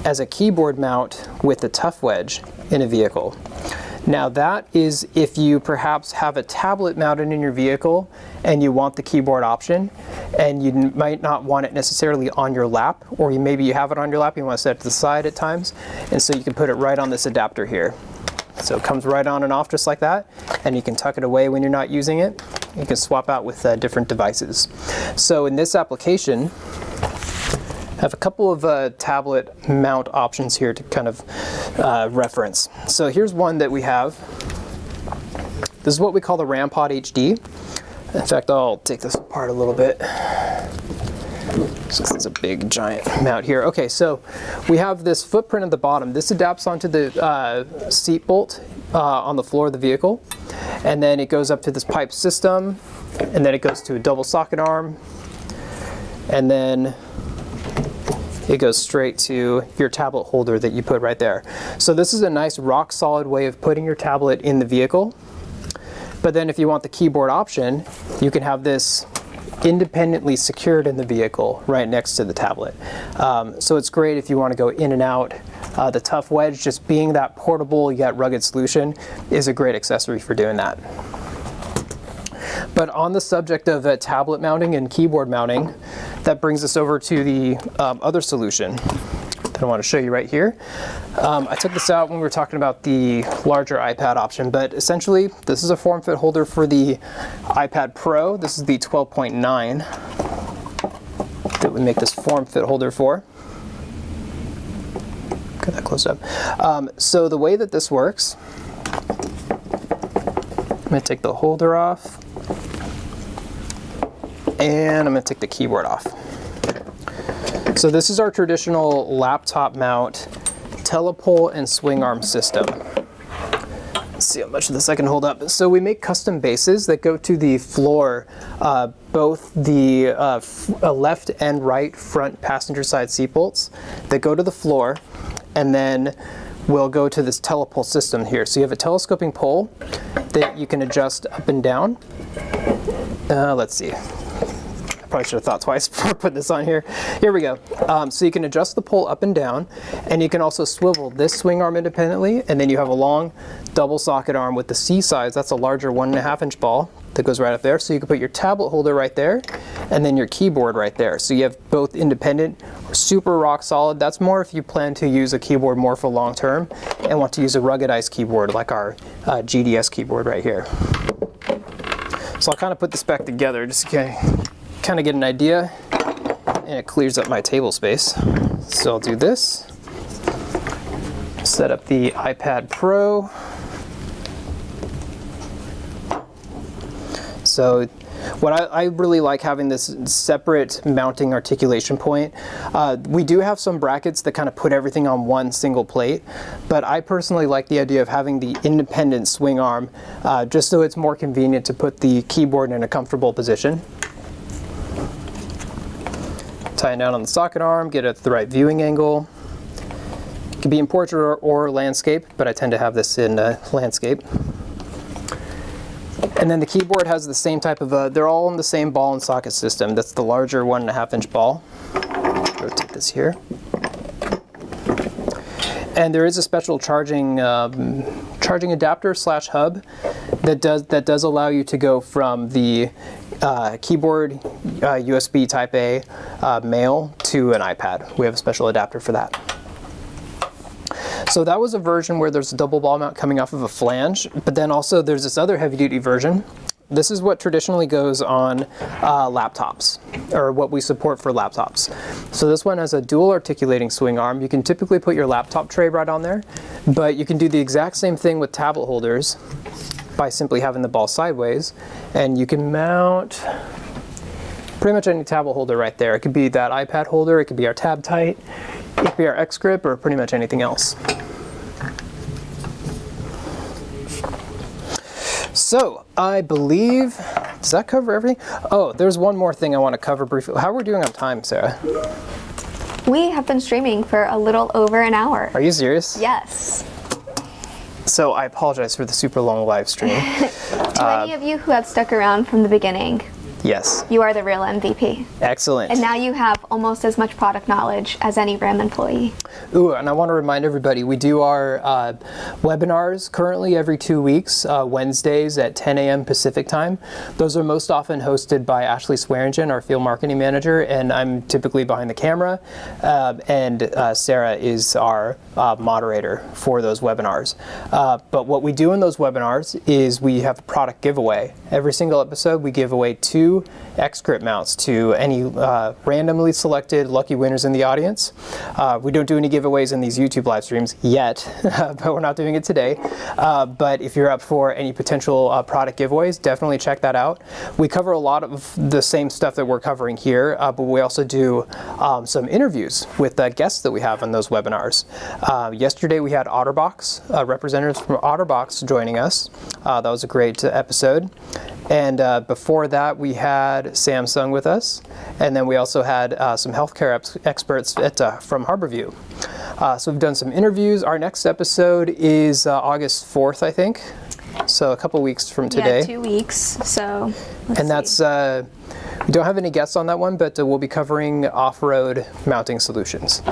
as a keyboard mount with the Tough-Wedge in a vehicle. Now that is if you perhaps have a tablet mounted in your vehicle and you want the keyboard option, and you might not want it necessarily on your lap, or maybe you have it on your lap, you want to set it to the side at times, and so you can put it right on this adapter here. So it comes right on and off just like that, and you can tuck it away when you're not using it. You can swap out with different devices. So in this application, I have a couple of tablet mount options here to kind of reference. So here's one that we have. This is what we call the RAM Pod HD. In fact, I'll take this apart a little bit. It's a big giant mount here. Okay, so we have this footprint at the bottom. This adapts onto the seat bolt on the floor of the vehicle, and then it goes up to this pipe system, and then it goes to a double socket arm, and then it goes straight to your tablet holder that you put right there. So this is a nice rock solid way of putting your tablet in the vehicle. But then if you want the keyboard option, you can have this independently secured in the vehicle right next to the tablet. So it's great if you want to go in and out. The Tough-Wedge, just being that portable yet rugged solution, is a great accessory for doing that. But on the subject of tablet mounting and keyboard mounting, that brings us over to the other solution that I want to show you right here. I took this out when we were talking about the larger iPad option, but essentially this is a form fit holder for the iPad Pro. This is the 12.9 that we make this form fit holder for. Get that close up. So the way that this works, I'm going to take the holder off, and I'm going to take the keyboard off. So this is our traditional laptop mount telepole and swing arm system. Let's see how much of this I can hold up. So we make custom bases that go to the floor, both the left and right front passenger side seat bolts that go to the floor, and then we'll go to this telepole system here. So you have a telescoping pole that you can adjust up and down. Let's see. Probably should have thought twice before putting this on here. Here we go. So you can adjust the pole up and down, and you can also swivel this swing arm independently, and then you have a long double socket arm with the C size. That's a larger 1.5 inch ball that goes right up there. So you can put your tablet holder right there, and then your keyboard right there. So you have both independent, super rock solid. That's more if you plan to use a keyboard more for long term and want to use a ruggedized keyboard like our GDS keyboard right here. So I'll kind of put this back together just to kind of get an idea, and it clears up my table space. So I'll do this, set up the iPad Pro. So what I really like having this separate mounting articulation point. We do have some brackets that kind of put everything on one single plate, but I personally like the idea of having the independent swing arm just so it's more convenient to put the keyboard in a comfortable position. Tighten down on the socket arm, get it at the right viewing angle. It can be in portrait or landscape, but I tend to have this in landscape. And then the keyboard has the same type of, they're all in the same ball and socket system. That's the larger 1.5 inch ball. Rotate this here. And there is a special charging adapter / hub that does allow you to go from the keyboard USB Type A male to an iPad. We have a special adapter for that. So that was a version where there's a double ball mount coming off of a flange, but then also there's this other heavy duty version. This is what traditionally goes on laptops, or what we support for laptops. So this one has a dual articulating swing arm. You can typically put your laptop tray right on there, but you can do the exact same thing with tablet holders by simply having the ball sideways, and you can mount pretty much any tablet holder right there. It could be that iPad holder, it could be our Tab Tight, it could be our X Grip, or pretty much anything else. So I believe, does that cover everything? Oh, there's one more thing I want to cover briefly. How are we doing on time, Sarah? We have been streaming for a little over an hour. Are you serious? Yes. So I apologize for the super long live stream. To any of you who have stuck around from the beginning, yes, you are the real MVP. Excellent. And now you have almost as much product knowledge as any RAM employee. Ooh, and I want to remind everybody, we do our webinars currently every 2 weeks, Wednesdays at 10 a.m. Pacific time. Those are most often hosted by Ashley Swearingen, our field marketing manager, and I'm typically behind the camera, and Sarah is our moderator for those webinars. But what we do in those webinars is we have a product giveaway. Every single episode we give away 2 2 X-grip mounts to any randomly selected lucky winners in the audience. We don't do any giveaways in these YouTube live streams yet, but we're not doing it today. But if you're up for any potential product giveaways, definitely check that out. We cover a lot of the same stuff that we're covering here, but we also do some interviews with guests that we have on those webinars. Yesterday we had OtterBox, representatives from OtterBox joining us. That was a great episode. And before that we had Samsung with us, and then we also had some healthcare experts from Harborview. So we've done some interviews. Our next episode is August 4th, I think. So a couple weeks from today. Yeah, 2 weeks. So that's we don't have any guests on that one, but we'll be covering off-road mounting solutions.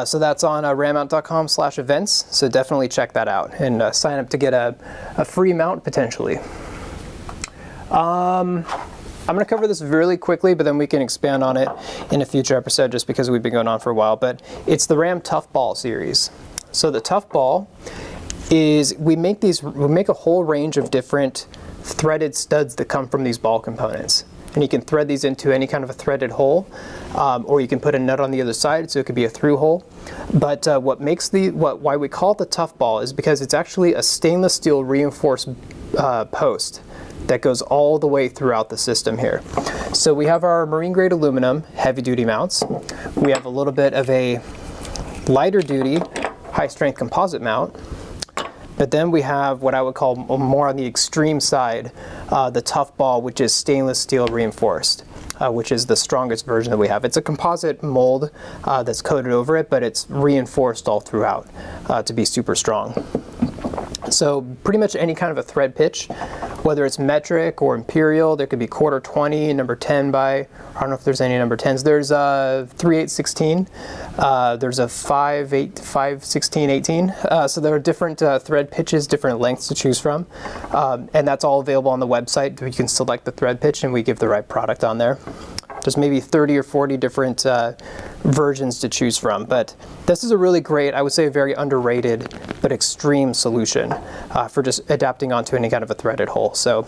So that's on rammount.com/events. So definitely check that out and sign up to get a free mount potentially. I'm going to cover this really quickly, but then we can expand on it in a future episode just because we've been going on for a while. But it's the RAM Tough Ball series. So the Tough Ball is we make a whole range of different threaded studs that come from these ball components. And you can thread these into any kind of a threaded hole, or you can put a nut on the other side, so it could be a through hole. But why we call it the Tough Ball is because it's actually a stainless steel reinforced post that goes all the way throughout the system here. So we have our marine grade aluminum heavy duty mounts. We have a little bit of a lighter duty high strength composite mount. But then we have what I would call more on the extreme side, the Tough Ball, which is stainless steel reinforced, which is the strongest version that we have. It's a composite mold that's coated over it, but it's reinforced all throughout to be super strong. So pretty much any kind of a thread pitch, whether it's metric or imperial, there could be 1/4 20, number 10 by, I don't know if there's any number 10s. There's a 3/8 16, there's a 5/8, 5/16 18. So there are different thread pitches, different lengths to choose from. And that's all available on the website. You can select the thread pitch and we give the right product on there. There's maybe 30 or 40 different versions to choose from, but this is a really great, I would say a very underrated but extreme solution for just adapting onto any kind of a threaded hole. So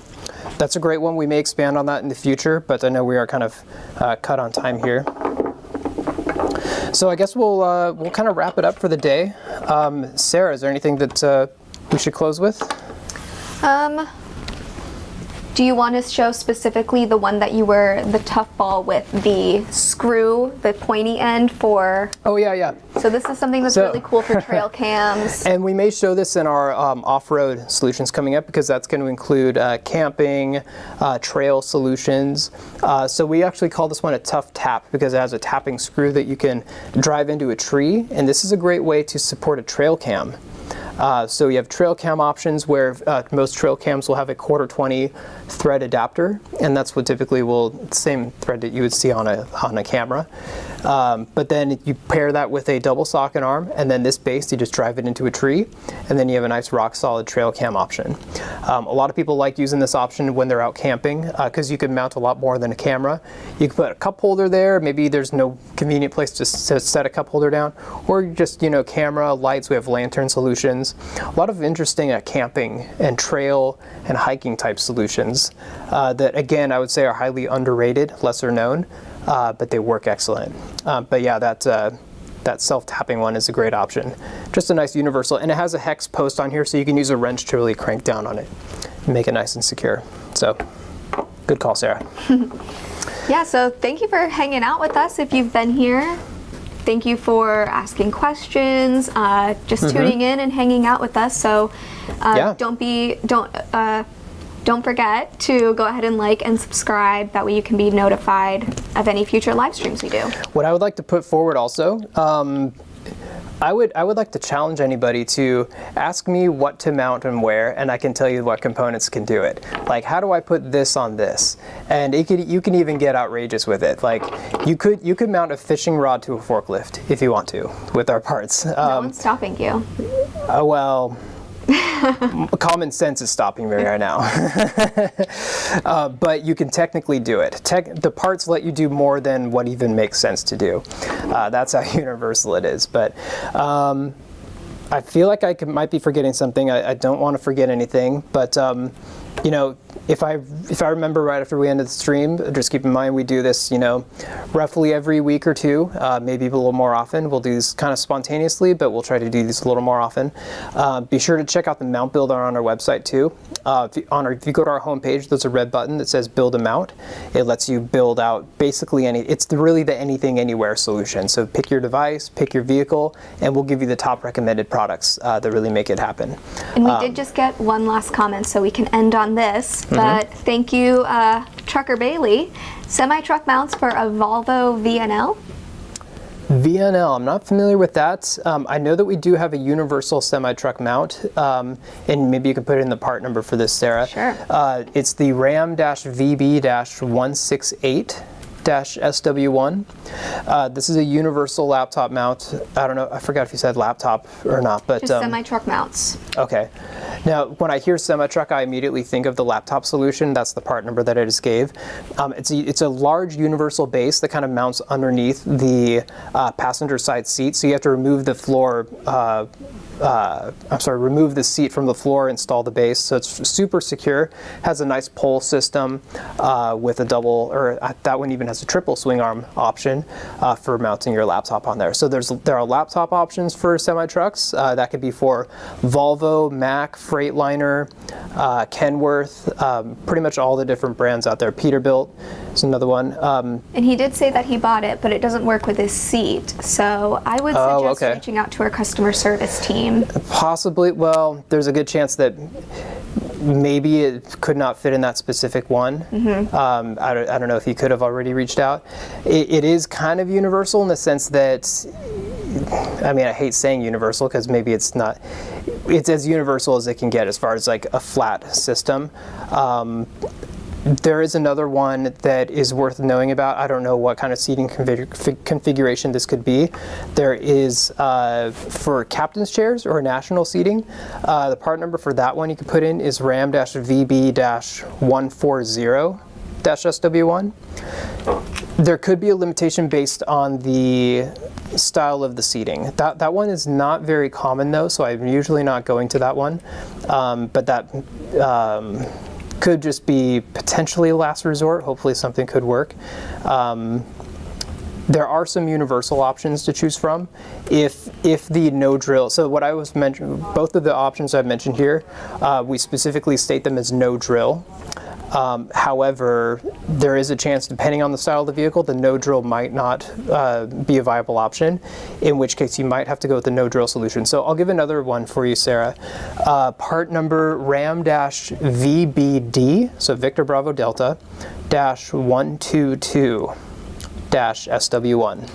that's a great one. We may expand on that in the future, but I know we are kind of cut on time here. So I guess we'll kind of wrap it up for the day. Sarah, is there anything that we should close with? Do you want to show specifically the one that you were, the Tough Ball with the screw, the pointy end for? Oh yeah. So this is something that's really cool for trail cams. And we may show this in our off-road solutions coming up because that's going to include camping, trail solutions. So we actually call this one a Tough Tap because it has a tapping screw that you can drive into a tree. And this is a great way to support a trail cam. So you have trail cam options where most trail cams will have a 1/4 20 thread adapter, and that's what typically same thread that you would see on a camera. But then you pair that with a double socket arm, and then this base, you just drive it into a tree, and then you have a nice rock solid trail cam option. A lot of people like using this option when they're out camping because you can mount a lot more than a camera. You can put a cup holder there, maybe there's no convenient place to set a cup holder down, or just, camera, lights, we have lantern solutions. A lot of interesting camping and trail and hiking type solutions that again I would say are highly underrated, lesser known, but they work excellent. But yeah, that self-tapping one is a great option. Just a nice universal, and it has a hex post on here so you can use a wrench to really crank down on it and make it nice and secure. So good call, Sarah. Yeah, so thank you for hanging out with us if you've been here. Thank you for asking questions, just tuning in and hanging out with us. So don't forget to go ahead and like and subscribe. That way you can be notified of any future live streams we do. What I would like to put forward also, I would like to challenge anybody to ask me what to mount and where, and I can tell you what components can do it. Like, how do I put this on this? And you can even get outrageous with it. Like, you could mount a fishing rod to a forklift if you want to with our parts. No one's stopping you. Well. Common sense is stopping me right now. But you can technically do it. The parts let you do more than what even makes sense to do. That's how universal it is. But I feel like I might be forgetting something. I don't want to forget anything. But you know, if I remember right after we ended the stream, just keep in mind we do this, you know, roughly every week or two, maybe a little more often. We'll do these kind of spontaneously, but we'll try to do these a little more often. Be sure to check out the mount builder on our website too. If you go to our homepage, there's a red button that says Build a Mount. It lets you build out basically really the anything anywhere solution. So pick your device, pick your vehicle, and we'll give you the top recommended products that really make it happen. And we did just get one last comment, so we can end on this. But thank you, Trucker Bailey. Semi-truck mounts for a Volvo VNL? VNL, I'm not familiar with that. I know that we do have a universal semi-truck mount, and maybe you can put in the part number for this, Sarah. Sure. It's the RAM-VB-168. SW1. This is a universal laptop mount. I don't know, I forgot if you said laptop or not, but just semi-truck mounts. Okay. Now, when I hear semi-truck, I immediately think of the laptop solution. That's the part number that I just gave. It's a large universal base that kind of mounts underneath the passenger side seat. So you have to remove the floor. Remove the seat from the floor, install the base. So it's super secure. Has a nice pull system with a double, or that one even has a triple swing arm option for mounting your laptop on there. So there are laptop options for semi-trucks. That could be for Volvo, Mack, Freightliner, Kenworth, pretty much all the different brands out there. Peterbilt is another one. And he did say that he bought it, but it doesn't work with his seat. So I would suggest reaching out to our customer service team. Possibly. Well, there's a good chance that maybe it could not fit in that specific one. I don't know if he could have already reached out. It is kind of universal in the sense that, I mean, I hate saying universal because maybe it's not. It's as universal as it can get as far as like a flat system. There is another one that is worth knowing about. I don't know what kind of seating configuration this could be. There is for captain's chairs or national seating. The part number for that one you can put in is RAM-VB-140-SW1. There could be a limitation based on the style of the seating. That one is not very common though, so I'm usually not going to that one. But that could just be potentially a last resort. Hopefully something could work. There are some universal options to choose from. If the no drill, so what I was mentioning, both of the options I've mentioned here, we specifically state them as no drill. However, there is a chance, depending on the style of the vehicle, the no drill might not be a viable option, in which case you might have to go with the no drill solution. So I'll give another one for you, Sarah. Part number RAM-VBD, so Victor Bravo Delta, -122-SW1.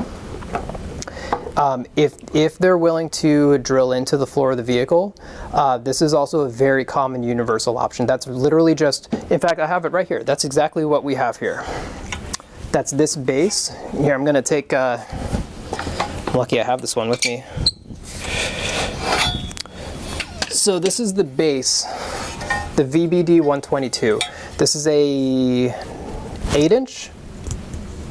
If they're willing to drill into the floor of the vehicle, this is also a very common universal option. That's literally just, in fact, I have it right here. That's exactly what we have here. That's this base. Here, I'm going to take, I'm lucky I have this one with me. So this is the base, the VBD 122. This is a 8-inch.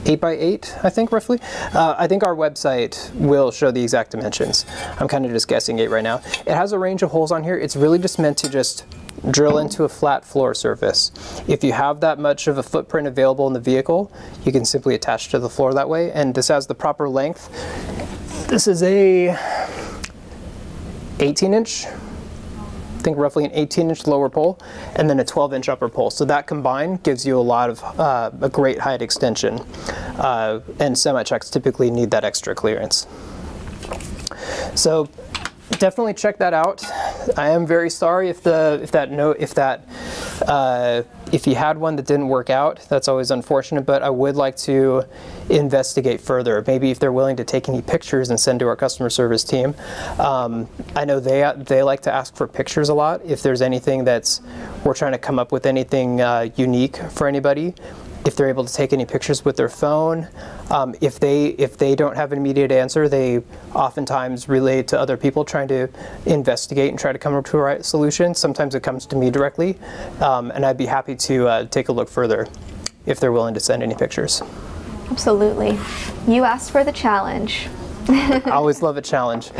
8x8, I think, roughly. I think our website will show the exact dimensions. I'm kind of just guessing 8 right now. It has a range of holes on here. It's really just meant to just drill into a flat floor surface. If you have that much of a footprint available in the vehicle, you can simply attach to the floor that way. And this has the proper length. This is a 18-inch. I think roughly an 18-inch lower pole and then a 12-inch upper pole. So that combined gives you a lot of a great height extension. And semi-trucks typically need that extra clearance. So definitely check that out. I am very sorry if you had one that didn't work out. That's always unfortunate, but I would like to investigate further. Maybe if they're willing to take any pictures and send to our customer service team. I know they like to ask for pictures a lot. If there's anything we're trying to come up with anything unique for anybody. If they're able to take any pictures with their phone, if they don't have an immediate answer, they oftentimes relay it to other people trying to investigate and try to come up to a right solution. Sometimes it comes to me directly, and I'd be happy to take a look further if they're willing to send any pictures. Absolutely. You asked for the challenge. I always love a challenge,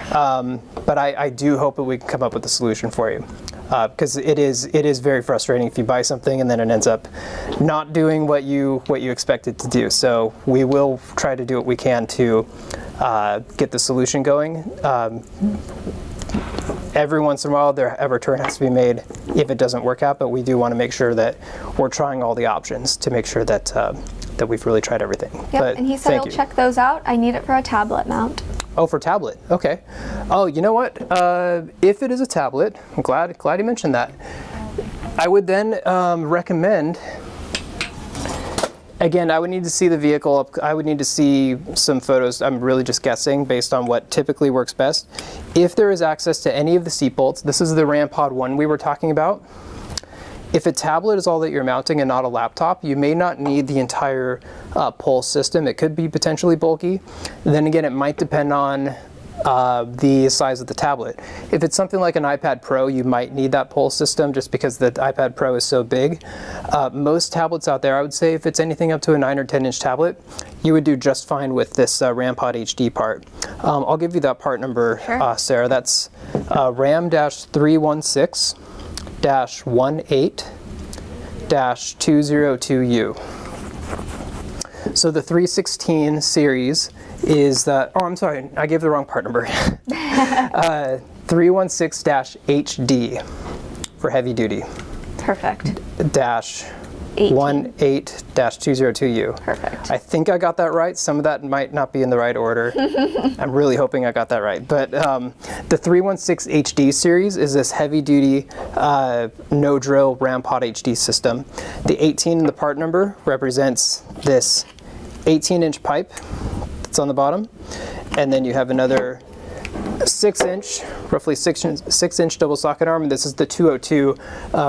but I do hope that we can come up with a solution for you. because it is very frustrating if you buy something and then it ends up not doing what you expect it to do. So we will try to do what we can to get the solution going. Every once in a while, a return has to be made if it doesn't work out, but we do want to make sure that we're trying all the options to make sure that that we've really tried everything. Yep, But and he said he'll you. check those out. I need it for a tablet mount. Oh, for tablet. Okay. Oh, you know what? If it is a tablet, I'm glad you mentioned that. I would then recommend. Again, I would need to see the vehicle. I would need to see some photos. I'm really just guessing based on what typically works best. If there is access to any of the seat bolts, this is the RAM Pod 1 we were talking about. If a tablet is all that you're mounting and not a laptop, you may not need the entire pole system. It could be potentially bulky. Then again, it might depend on the size of the tablet. If it's something like an iPad Pro, you might need that pole system just because the iPad Pro is so big. Most tablets out there, I would say if it's anything up to a 9 or 10 inch tablet, you would do just fine with this RAM Pod HD part. I'll give you that part number, Sure. Sarah. That's RAM-316-18-202U. So the 316 series is the, oh, I'm sorry, I gave the wrong part number. 316-HD for heavy duty. Perfect. Dash 18. 18-202U. Perfect. I think I got that right. Some of that might not be in the right order. I'm really hoping I got that right. But the 316 HD series is this heavy duty no drill RAM Pod HD system. The 18 in the part number represents this 18-inch pipe that's on the bottom, and then you have another 6-inch, roughly 6-inch double socket arm, and this is the 202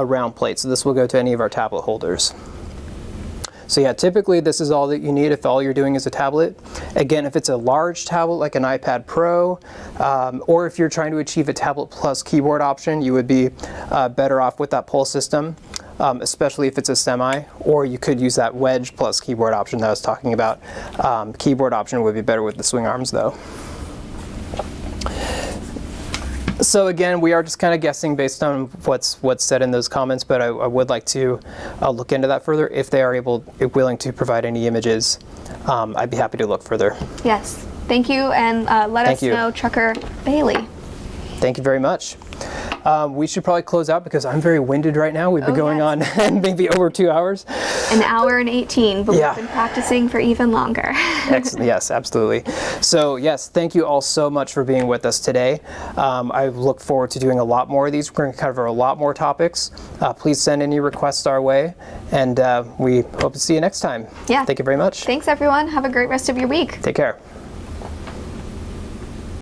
round plate. So this will go to any of our tablet holders. So yeah, typically this is all that you need if all you're doing is a tablet. Again, if it's a large tablet like an iPad Pro, or if you're trying to achieve a tablet plus keyboard option, you would be better off with that pole system. Especially if it's a semi, or you could use that wedge plus keyboard option that I was talking about. Keyboard option would be better with the swing arms though. So again, we are just kind of guessing based on what's said in those comments, but I would like to look into that further. If they are willing to provide any images, I'd be happy to look further. Yes. Thank you, and let us know, Trucker Bailey. Thank you very much. We should probably close out because I'm very winded right now. We've been going on maybe over 2 hours. An hour and 18, but we've been practicing for even longer. Excellent. Yes, absolutely. So yes, thank you all so much for being with us today. I look forward to doing a lot more of these. We're going to cover a lot more topics. Please send any requests our way, and we hope to see you next time. Yeah. Thank you very much. Thanks, everyone. Have a great rest of your week. Take care.